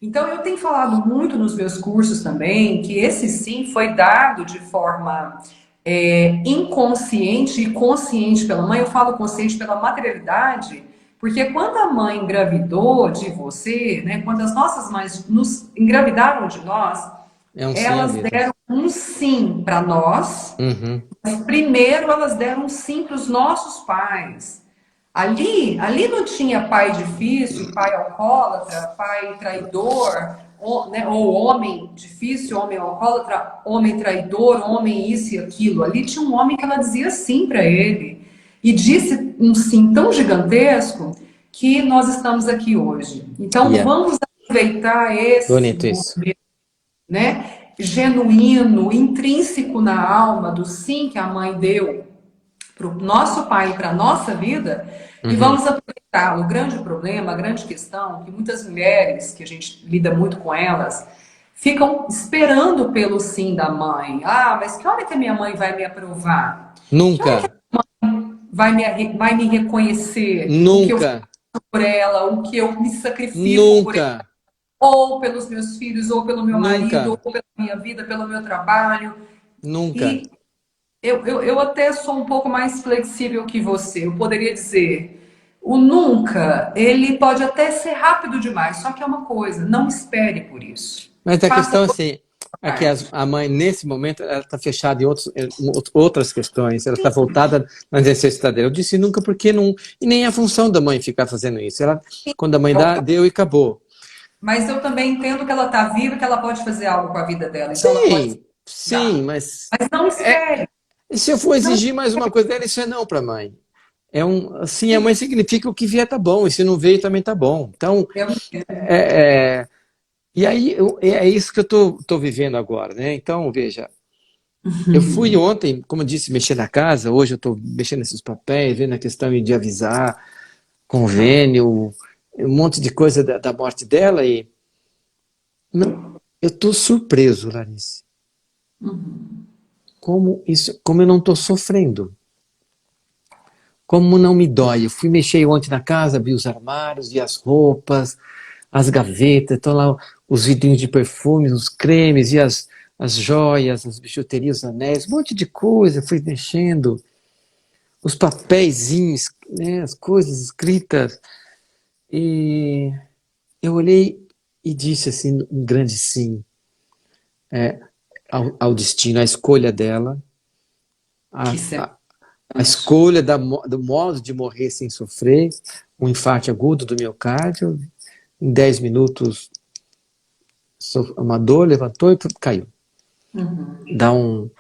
Speaker 2: Então, eu tenho falado muito nos meus cursos também que esse sim foi dado de forma inconsciente e consciente pela mãe. Eu falo consciente pela materialidade, porque quando a mãe engravidou de você, né, quando as nossas mães nos engravidaram de nós,
Speaker 1: É um sim à
Speaker 2: elas
Speaker 1: vida.
Speaker 2: deram um sim para nós,
Speaker 1: Uhum.
Speaker 2: mas primeiro elas deram um sim para os nossos pais. Ali não tinha pai difícil, pai alcoólatra, pai traidor, ou homem difícil, homem alcoólatra, homem traidor, homem isso e aquilo. Ali tinha um homem que ela dizia sim para ele. E disse um sim tão gigantesco que nós estamos aqui hoje. Então
Speaker 1: Yeah.
Speaker 2: vamos aproveitar esse
Speaker 1: Bonito
Speaker 2: momento,
Speaker 1: isso.
Speaker 2: né, genuíno, intrínseco na alma do sim que a mãe deu para o nosso pai e para a nossa vida e
Speaker 1: Uhum.
Speaker 2: vamos aproveitar. O grande problema, a grande questão, que muitas mulheres, que a gente lida muito com elas, ficam esperando pelo sim da mãe. Ah, mas que hora que a minha mãe vai me aprovar? Que hora que
Speaker 1: Nunca,
Speaker 2: vai me reconhecer o que eu
Speaker 1: nunca,
Speaker 2: faço por ela, o que eu me sacrifico por ela,
Speaker 1: nunca,
Speaker 2: ou pelos meus filhos, ou pelo meu marido,
Speaker 1: nunca,
Speaker 2: ou pela minha vida, pelo meu trabalho.
Speaker 1: nunca.
Speaker 2: E eu até sou um pouco mais flexível que você. Eu poderia dizer, o nunca, ele pode até ser rápido demais, só que é uma coisa, não espere por isso.
Speaker 1: Mas a
Speaker 2: Faça
Speaker 1: questão
Speaker 2: a
Speaker 1: assim,
Speaker 2: sua
Speaker 1: é que
Speaker 2: parte.
Speaker 1: a mãe, nesse momento, ela está fechada em outras questões, ela está voltada nas necessidades dela. Eu disse nunca porque não. E nem é a função da mãe ficar fazendo isso. Ela, quando a mãe dá, deu e acabou.
Speaker 2: Mas eu também entendo que ela está viva, que ela pode fazer algo com a vida dela, então ela pode
Speaker 1: Sim, sim,
Speaker 2: dar.
Speaker 1: mas.
Speaker 2: Mas não espere,
Speaker 1: E se eu for
Speaker 2: não
Speaker 1: exigir mais uma coisa dela, isso é não para a mãe. É um, assim, a mãe significa o que vier tá bom, e se não veio também tá bom. Então,
Speaker 2: espere.
Speaker 1: é, e aí é isso que eu tô vivendo agora, né? Então, veja, eu fui ontem, como eu disse, mexer na casa, hoje eu estou mexendo nesses papéis, vendo a questão de avisar, convênio, um monte de coisa da morte dela, e não, eu estou surpreso, Larissa, como eu não estou sofrendo, como não me dói. Eu fui mexer ontem na casa, vi os armários, vi as roupas, as gavetas, estão lá os vidrinhos de perfumes, os cremes, e as joias, as bijuterias, os anéis, um monte de coisa, fui mexendo. Os papeizinhos, né, as coisas escritas. E eu olhei e disse assim, um grande sim, ao destino, à escolha dela, a,
Speaker 2: Isso é
Speaker 1: a, a escolha do modo de morrer sem sofrer, um infarto agudo do miocárdio, em 10 minutos uma dor, levantou e caiu. Dá um...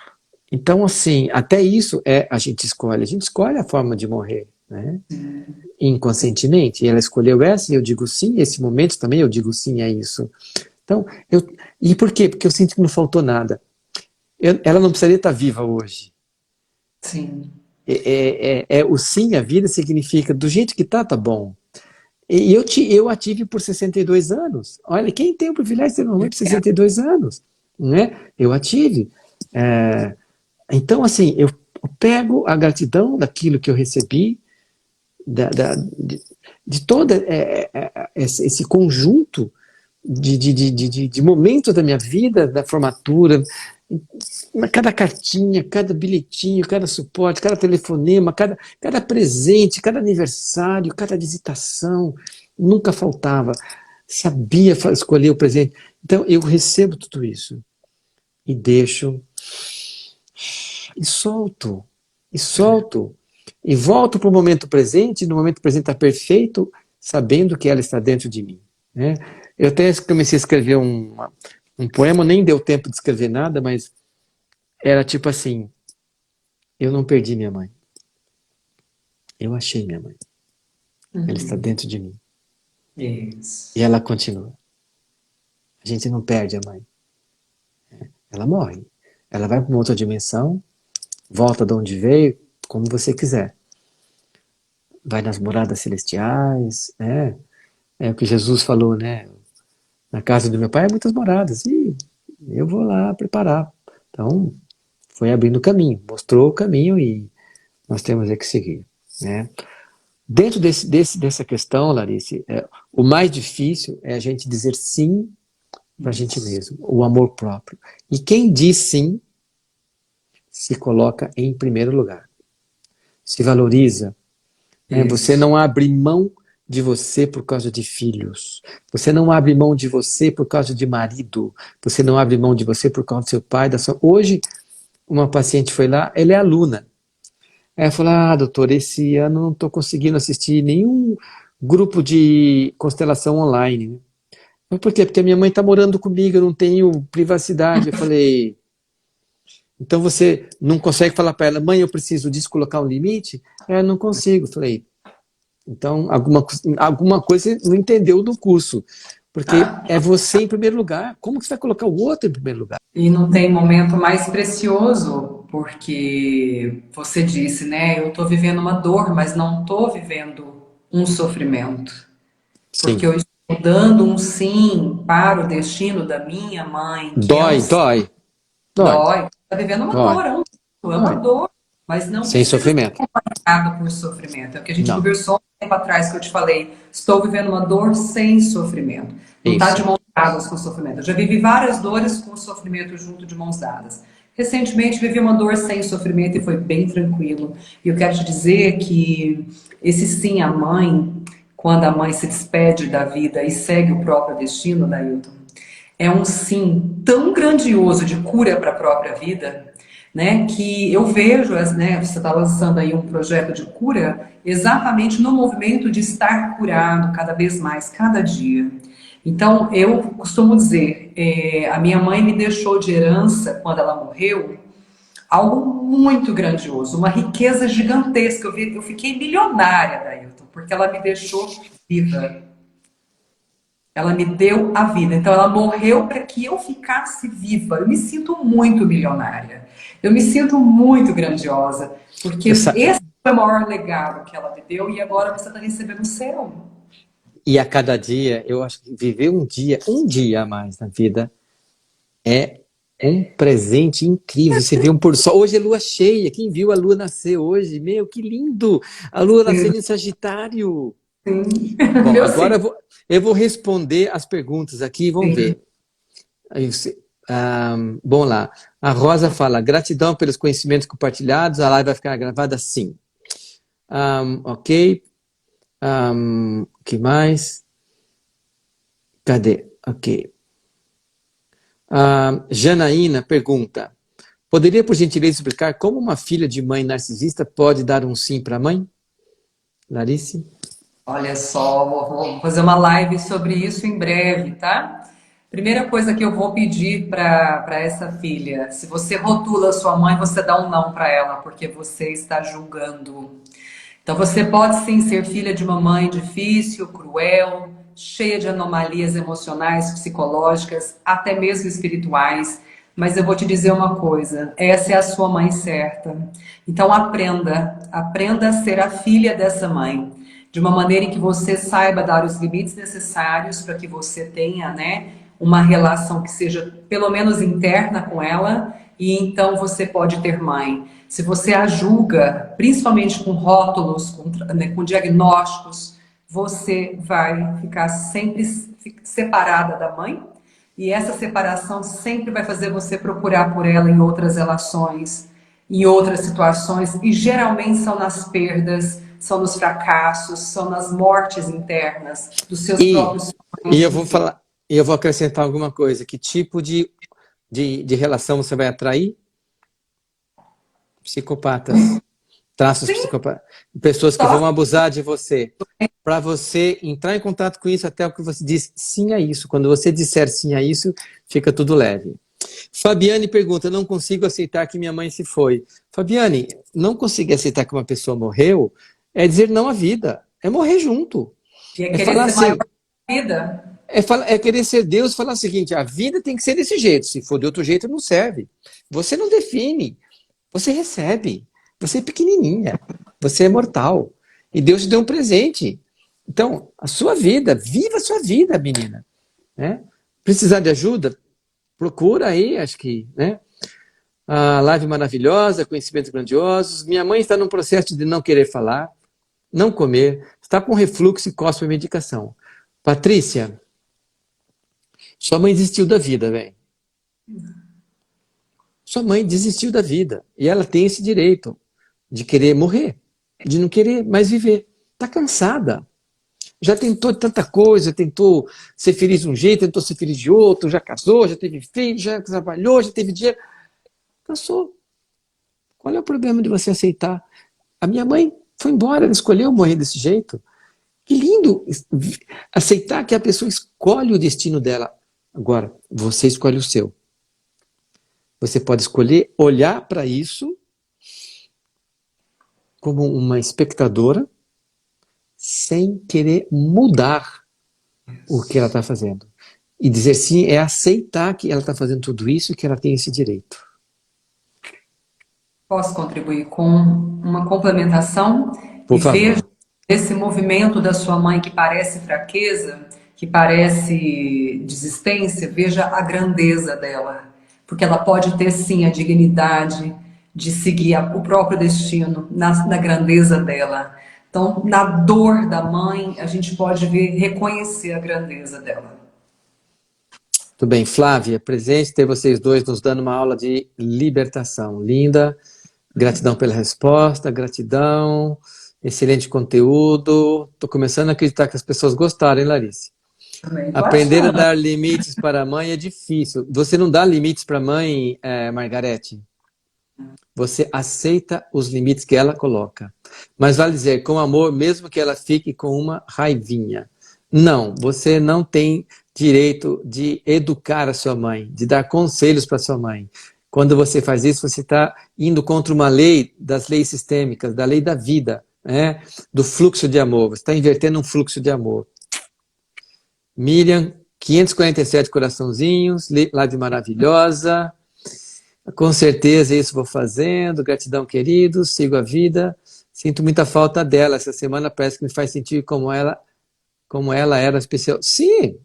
Speaker 1: Então, assim, até isso a gente escolhe a forma de morrer, né? Inconscientemente, e ela escolheu essa, e eu digo sim, esse momento também eu digo sim a isso. Então, e por quê? Porque eu sinto que não faltou nada. Ela não precisaria estar viva hoje.
Speaker 2: sim.
Speaker 1: O sim à vida significa do jeito que tá bom. E eu a tive por 62 anos. Olha, quem tem o privilégio de ter uma mãe por 62 anos? Né? Eu a tive. Então, assim, eu pego a gratidão daquilo que eu recebi, de todo esse conjunto de momentos da minha vida, da formatura, cada cartinha, cada bilhetinho, cada suporte, cada telefonema, cada presente, cada aniversário, cada visitação, nunca faltava. Sabia escolher o presente. Então, eu recebo tudo isso e deixo, e solto, e solto. E volto para o momento presente, e no momento presente está perfeito, sabendo que ela está dentro de mim. Né? Eu até comecei a escrever um poema, nem deu tempo de escrever nada, mas era tipo assim: eu não perdi minha mãe, eu achei minha mãe, ela está dentro de mim. E
Speaker 2: Isso.
Speaker 1: ela continua. A gente não perde a mãe, ela morre. Ela vai para uma outra dimensão, volta de onde veio, como você quiser. Vai nas moradas celestiais, né? É o que Jesus falou, né? Na casa do meu pai há muitas moradas. E eu vou lá preparar. Então, foi abrindo o caminho, mostrou o caminho e nós temos é que seguir, né? Dentro dessa questão, Larissa, o mais difícil é a gente dizer sim para a gente mesmo, o amor próprio. E quem diz sim, se coloca em primeiro lugar, se valoriza, né? Você
Speaker 2: Isso.
Speaker 1: não abre mão de você por causa de filhos, você não abre mão de você por causa de marido, você não abre mão de você por causa do seu pai, da sua... Hoje, uma paciente foi lá, ela é aluna. Ela falou, doutor, esse ano não estou conseguindo assistir nenhum grupo de constelação online. Mas por quê? Porque a minha mãe está morando comigo, eu não tenho privacidade. Eu falei, então você não consegue falar para ela, mãe, eu preciso disso, colocar um limite? Eu não consigo. Eu falei, então alguma coisa você não entendeu do curso. Porque é você em primeiro lugar. Como que você vai colocar o outro em primeiro lugar?
Speaker 2: E não tem momento mais precioso, porque você disse, né? Eu estou vivendo uma dor, mas não estou vivendo um sofrimento. Porque
Speaker 1: Sim.
Speaker 2: eu estou dando um sim para o destino da minha mãe, que é um
Speaker 1: Dói,
Speaker 2: sim,
Speaker 1: dói, dói,
Speaker 2: dói. Está vivendo uma
Speaker 1: dói,
Speaker 2: dor, é uma
Speaker 1: dói.
Speaker 2: dor, mas não
Speaker 1: Sem
Speaker 2: precisa ser
Speaker 1: sofrimento.
Speaker 2: acompanhado por sofrimento. É o que a gente
Speaker 1: Não.
Speaker 2: conversou um tempo atrás que eu te falei. Estou vivendo uma dor sem sofrimento. Não está de
Speaker 1: Isso.
Speaker 2: mãos dadas com o sofrimento. Eu já vivi várias dores com o sofrimento junto de mãos dadas. Recentemente vivi uma dor sem sofrimento e foi bem tranquilo. E eu quero te dizer que esse sim à mãe, quando a mãe se despede da vida e segue o próprio destino, Dailton, é um sim tão grandioso de cura para a própria vida, né, que eu vejo, né, você está lançando aí um projeto de cura exatamente no movimento de estar curado cada vez mais, cada dia. Então, eu costumo dizer, a minha mãe me deixou de herança, quando ela morreu, algo muito grandioso, uma riqueza gigantesca. Eu fiquei milionária, Dailton, porque ela me deixou viva. Ela me deu a vida. Então, ela morreu para que eu ficasse viva. Eu me sinto muito milionária. Eu me sinto muito grandiosa. Porque
Speaker 1: Essa,
Speaker 2: esse foi o maior legado que ela me deu e agora você está recebendo o seu.
Speaker 1: e a cada dia, eu acho que viver um dia a mais na vida é um presente incrível. Você vê um pôr do sol. Hoje é lua cheia. Quem viu a lua nascer hoje? Meu, que lindo! A lua nascendo em Sagitário.
Speaker 2: Sim.
Speaker 1: Bom,
Speaker 2: Meu
Speaker 1: agora
Speaker 2: sim.
Speaker 1: eu vou responder as perguntas aqui. Vamos
Speaker 2: Sim.
Speaker 1: ver. Bom lá. A Rosa fala, gratidão pelos conhecimentos compartilhados. A live vai ficar gravada? Sim. Ok. O que mais? Cadê? Ok. Janaína pergunta, poderia, por gentileza, explicar como uma filha de mãe narcisista pode dar um sim para a mãe? Larice?
Speaker 2: Olha só, vou fazer uma live sobre isso em breve, tá? Primeira coisa que eu vou pedir para essa filha, se você rotula sua mãe, você dá um não para ela, porque você está julgando. Então você pode sim ser filha de uma mãe difícil, cruel, cheia de anomalias emocionais, psicológicas, até mesmo espirituais. Mas eu vou te dizer uma coisa: essa é a sua mãe certa. Então aprenda a ser a filha dessa mãe, de uma maneira em que você saiba dar os limites necessários para que você tenha, né, uma relação que seja pelo menos interna com ela, e então você pode ter mãe. Se você a julga, principalmente com rótulos, né, com diagnósticos, você vai ficar sempre separada da mãe, e essa separação sempre vai fazer você procurar por ela em outras relações, em outras situações, e geralmente são nas perdas, são nos fracassos, são nas mortes internas dos seus
Speaker 1: E,
Speaker 2: próprios
Speaker 1: e
Speaker 2: sonhos
Speaker 1: eu
Speaker 2: de
Speaker 1: vou
Speaker 2: vida.
Speaker 1: falar, eu vou acrescentar alguma coisa. Que tipo de relação você vai atrair? Psicopatas. Traços
Speaker 2: Sim,
Speaker 1: psicopatas. Pessoas que
Speaker 2: só
Speaker 1: vão abusar de você. Para você entrar em contato com isso, até o que você diz sim a isso. Quando você disser sim a isso, fica tudo leve. Fabiane pergunta, não consigo aceitar que minha mãe se foi. Fabiane, não conseguir aceitar que uma pessoa morreu é dizer não à vida. É morrer junto.
Speaker 2: ia
Speaker 1: É
Speaker 2: querer
Speaker 1: falar
Speaker 2: ser maior
Speaker 1: assim,
Speaker 2: que a vida.
Speaker 1: é querer ser Deus e falar o seguinte, a vida tem que ser desse jeito. Se for de outro jeito, não serve. Você não define. Você recebe. Você é pequenininha. Você é mortal. E Deus te deu um presente. Então, a sua vida, viva a sua vida, menina. Né? Precisar de ajuda? Procura aí, acho que, né? A live maravilhosa, conhecimentos grandiosos. Minha mãe está num processo de não querer falar, não comer, está com refluxo e cospe a medicação. Patrícia, sua mãe desistiu da vida, velho. Sua mãe desistiu da vida. E ela tem esse direito de querer morrer, de não querer mais viver. Está cansada. Já tentou tanta coisa, tentou ser feliz de um jeito, tentou ser feliz de outro, já casou, já teve filho, já trabalhou, já teve dinheiro. Cansou. Qual é o problema de você aceitar? A minha mãe foi embora, ela escolheu morrer desse jeito. Que lindo aceitar que a pessoa escolhe o destino dela. Agora, você escolhe o seu. Você pode escolher olhar para isso como uma espectadora sem querer mudar o que ela está fazendo. E dizer sim é aceitar que ela está fazendo tudo isso e que ela tem esse direito.
Speaker 2: Posso contribuir com uma complementação?
Speaker 1: Por
Speaker 2: E vejo
Speaker 1: favor.
Speaker 2: esse movimento da sua mãe que parece fraqueza, que parece desistência, veja a grandeza dela. Porque ela pode ter sim a dignidade de seguir o próprio destino na grandeza dela. Então, na dor da mãe, a gente pode ver, reconhecer a grandeza dela.
Speaker 1: Tudo bem, Flávia, presente ter vocês dois nos dando uma aula de libertação. Linda, gratidão pela resposta, gratidão, excelente conteúdo. Estou começando a acreditar que as pessoas gostaram, hein, Larissa?
Speaker 2: Também tô
Speaker 1: Aprender a
Speaker 2: achando.
Speaker 1: dar limites para a mãe é difícil. Você não dá limites para a mãe, Margarete? Você aceita os limites que ela coloca. Mas vale dizer, com amor, mesmo que ela fique com uma raivinha. Não, você não tem direito de educar a sua mãe, de dar conselhos para sua mãe. Quando você faz isso, você está indo contra uma lei das leis sistêmicas, da lei da vida, né? Do fluxo de amor. Você está invertendo um fluxo de amor. Miriam, 547 coraçãozinhos, live maravilhosa. Com certeza isso vou fazendo. Gratidão, queridos. Sigo a vida. Sinto muita falta dela. Essa semana parece que me faz sentir como ela era especial. Sim,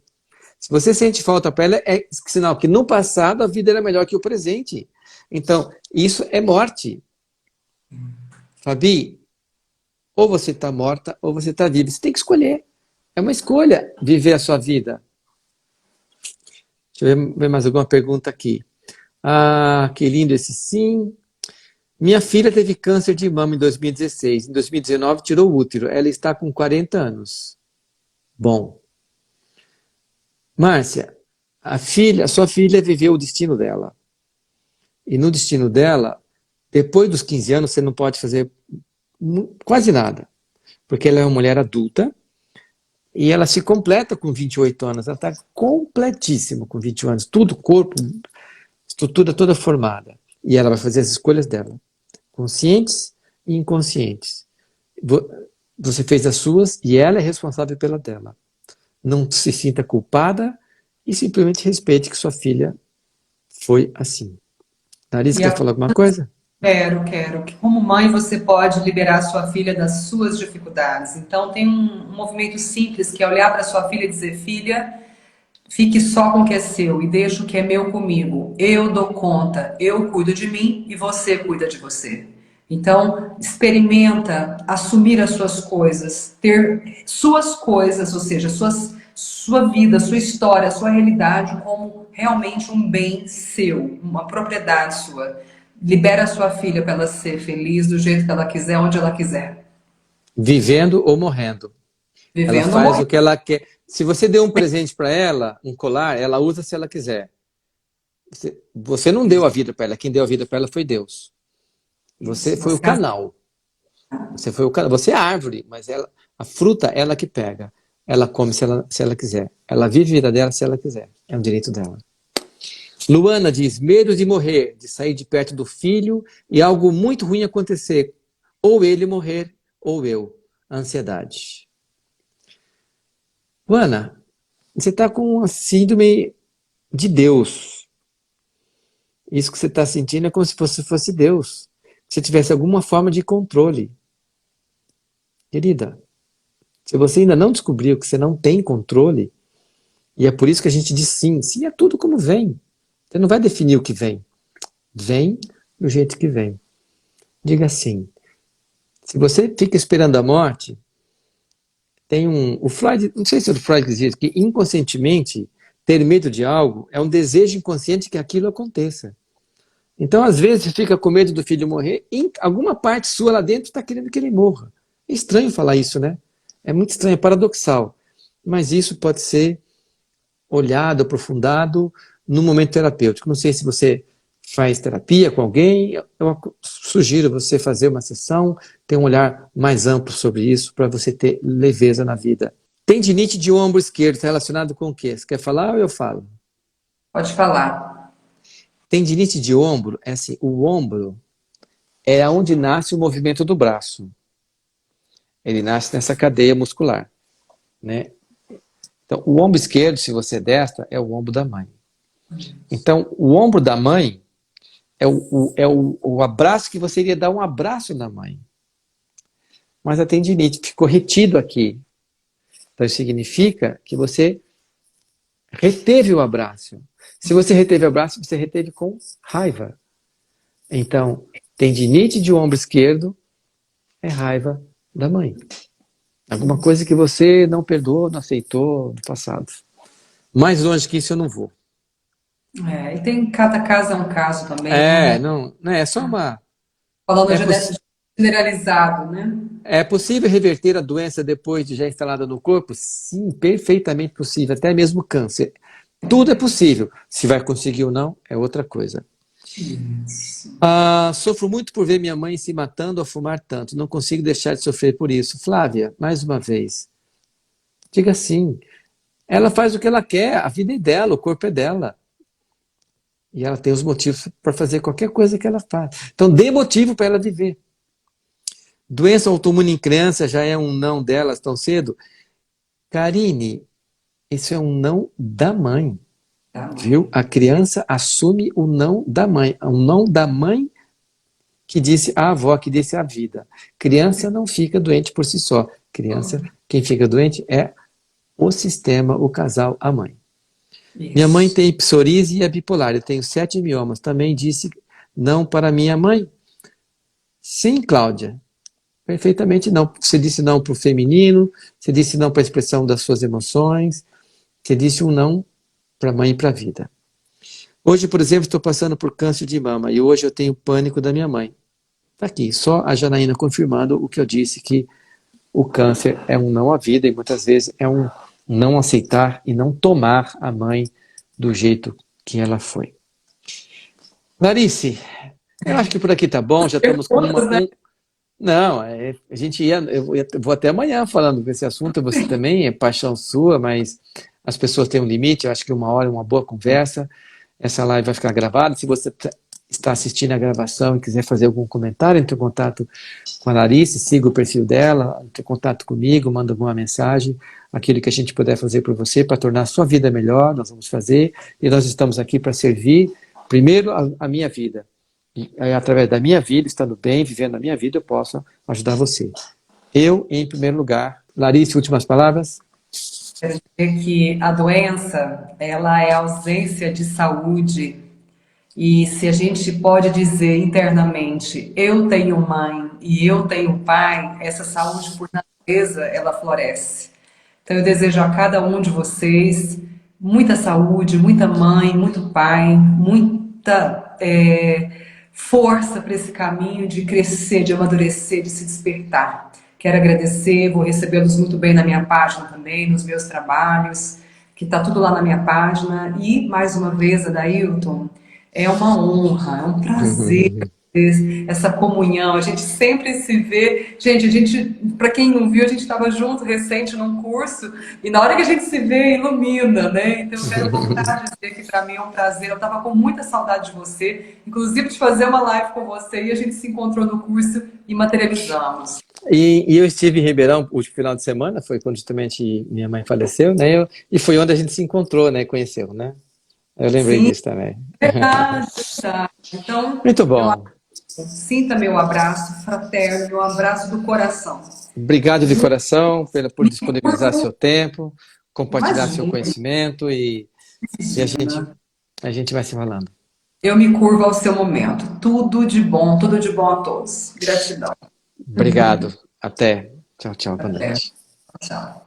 Speaker 1: se você sente falta para ela, é sinal que no passado a vida era melhor que o presente. Então, isso é morte. Fabi, ou você está morta ou você está viva. Você tem que escolher. É uma escolha viver a sua vida. Deixa eu ver mais alguma pergunta aqui. Ah, que lindo esse sim. Minha filha teve câncer de mama em 2016. Em 2019 tirou o útero. Ela está com 40 anos. Bom. Márcia, a sua filha viveu o destino dela. E no destino dela, depois dos 15 anos, você não pode fazer quase nada. Porque ela é uma mulher adulta e ela se completa com 28 anos. Ela está completíssima com 21 anos. Tudo, corpo, estrutura toda formada. E ela vai fazer as escolhas dela. Conscientes e inconscientes. Você fez as suas e ela é responsável pela dela. Não se sinta culpada e simplesmente respeite que sua filha foi assim. Larissa,
Speaker 2: E
Speaker 1: quer
Speaker 2: a
Speaker 1: falar alguma coisa?
Speaker 2: Quero. Que como mãe você pode liberar sua filha das suas dificuldades. Então tem um movimento simples que é olhar para sua filha e dizer: filha, fique só com o que é seu e deixa o que é meu comigo. Eu dou conta, eu cuido de mim e você cuida de você. Então, experimenta assumir as suas coisas, ter suas coisas, ou seja, sua vida, sua história, sua realidade como realmente um bem seu, uma propriedade sua. Libera a sua filha para ela ser feliz do jeito que ela quiser, onde ela quiser.
Speaker 1: Vivendo ou morrendo. Ela
Speaker 2: Vivendo ou
Speaker 1: faz o
Speaker 2: morrendo.
Speaker 1: que ela quer. Se você deu um presente para ela, um colar, ela usa se ela quiser. Você não deu a vida para ela. Quem deu a vida para ela foi Deus. Você
Speaker 2: Isso,
Speaker 1: foi o canal. Você é a árvore, mas a fruta ela que pega. Ela come se ela quiser. Ela vive a vida dela se ela quiser. É um direito dela. Luana diz, medo de morrer, de sair de perto do filho e algo muito ruim acontecer. Ou ele morrer, ou eu. Ansiedade. Luana, você está com uma síndrome de Deus. Isso que você está sentindo é como se fosse Deus. Se tivesse alguma forma de controle. Querida, se você ainda não descobriu que você não tem controle, E é por isso que a gente diz sim. Sim é tudo como vem. Você não vai definir o que vem. Vem do jeito que vem. Diga sim. Se você fica esperando a morte, tem o Freud, não sei se é o Freud que dizia que inconscientemente ter medo de algo é um desejo inconsciente que aquilo aconteça. Então, às vezes, você fica com medo do filho morrer, e alguma parte sua lá dentro está querendo que ele morra. É estranho falar isso, né? É muito estranho, é paradoxal. Mas isso pode ser olhado, aprofundado no momento terapêutico. Não sei se você faz terapia com alguém, eu sugiro você fazer uma sessão, ter um olhar mais amplo sobre isso, para você ter leveza na vida. Tendinite de ombro esquerdo, está relacionado com o quê? Você quer falar ou eu falo?
Speaker 2: Pode falar.
Speaker 1: Tendinite de ombro é assim, o ombro é onde nasce o movimento do braço. Ele nasce nessa cadeia muscular, né? Então, o ombro esquerdo, se você é destra, é o ombro da mãe. Então, o ombro da mãe é o abraço que você iria dar um abraço na mãe. Mas a tendinite ficou retido aqui. Então, isso significa que você reteve o abraço. Se você reteve o abraço, você reteve com raiva. Então, tendinite de ombro esquerdo é raiva da mãe. Alguma coisa que você não perdoou, não aceitou do passado. Mais longe que isso eu não vou.
Speaker 2: E tem cada caso é um caso também, né?
Speaker 1: Não é só uma.
Speaker 2: Falando
Speaker 1: É,
Speaker 2: já
Speaker 1: poss
Speaker 2: generalizado, né?
Speaker 1: é possível reverter a doença depois de já instalada no corpo? Sim, perfeitamente possível, até mesmo câncer. Tudo é possível. Se vai conseguir ou não, é outra coisa.
Speaker 2: Isso.
Speaker 1: Sofro muito por ver minha mãe se matando ao fumar tanto. Não consigo deixar de sofrer por isso. Flávia, mais uma vez, diga sim. Ela faz o que ela quer, a vida é dela, o corpo é dela. E ela tem os motivos para fazer qualquer coisa que ela faz. Então, dê motivo para ela viver. Doença autoimune em criança já é um não delas tão cedo? Karine, isso é um não da mãe.
Speaker 2: Tá,
Speaker 1: Viu? A criança assume o não da mãe. Um não da mãe que disse a avó, que disse a vida. Criança não fica doente por si só. Criança, quem fica doente é o sistema, o casal, a mãe. Minha mãe
Speaker 2: isso.
Speaker 1: tem psoríase e é bipolar. Eu tenho 7 miomas. Também disse não para minha mãe? Sim, Cláudia. Perfeitamente não. Você disse não para o feminino, você disse não para a expressão das suas emoções, você disse um não para a mãe e para a vida. Hoje, por exemplo, estou passando por câncer de mama e hoje eu tenho pânico da minha mãe. Está aqui, só a Janaína confirmando o que eu disse, que o câncer é um não à vida e muitas vezes é um não aceitar e não tomar a mãe do jeito que ela foi. Clarice, eu acho que por aqui tá bom, já estamos com
Speaker 2: Perguntas, né?
Speaker 1: Não, a gente eu vou até amanhã falando desse assunto, você também, é paixão sua, mas as pessoas têm um limite, eu acho que 1 hora é uma boa conversa, essa live vai ficar gravada, se você está assistindo a gravação e quiser fazer algum comentário, entre em contato com a Larissa, siga o perfil dela, entre em contato comigo, manda alguma mensagem, aquilo que a gente puder fazer por você para tornar a sua vida melhor, nós vamos fazer, e nós estamos aqui para servir, primeiro, a minha vida. E através da minha vida, estando bem, vivendo a minha vida, eu posso ajudar você. Eu, em primeiro lugar. Larissa, últimas palavras?
Speaker 2: Quero dizer que a doença, ela é ausência de saúde. E se a gente pode dizer internamente, eu tenho mãe e eu tenho pai, essa saúde por natureza, ela floresce. Então eu desejo a cada um de vocês muita saúde, muita mãe, muito pai, muita força para esse caminho de crescer, de amadurecer, de se despertar. Quero agradecer, vou recebê-los muito bem na minha página também, nos meus trabalhos, que está tudo lá na minha página. E, mais uma vez, Adailton, é uma honra, é um prazer essa comunhão. A gente sempre se vê. Gente, para quem não viu, a gente estava junto recente num curso e na hora que a gente se vê, ilumina, né? Então eu quero voltar a dizer que para mim é um prazer. Eu estava com muita saudade de você, inclusive de fazer uma live com você e a gente se encontrou no curso e materializamos.
Speaker 1: E eu estive em Ribeirão o último final de semana, foi quando justamente minha mãe faleceu, né? E foi onde a gente se encontrou, né? Conheceu, né? Eu lembrei
Speaker 2: Sim,
Speaker 1: disso também.
Speaker 2: verdade, verdade. Então,
Speaker 1: Muito
Speaker 2: eu
Speaker 1: bom.
Speaker 2: sinta meu abraço fraterno, meu abraço do coração.
Speaker 1: Obrigado de coração por disponibilizar seu tempo. compartilhar seu
Speaker 2: Imagina,
Speaker 1: conhecimento e
Speaker 2: imagina.
Speaker 1: a gente vai se falando.
Speaker 2: Eu me curvo ao seu momento. Tudo de bom a todos. Gratidão.
Speaker 1: Obrigado. Até. Tchau, tchau. Boa
Speaker 2: Até.
Speaker 1: noite.
Speaker 2: Tchau.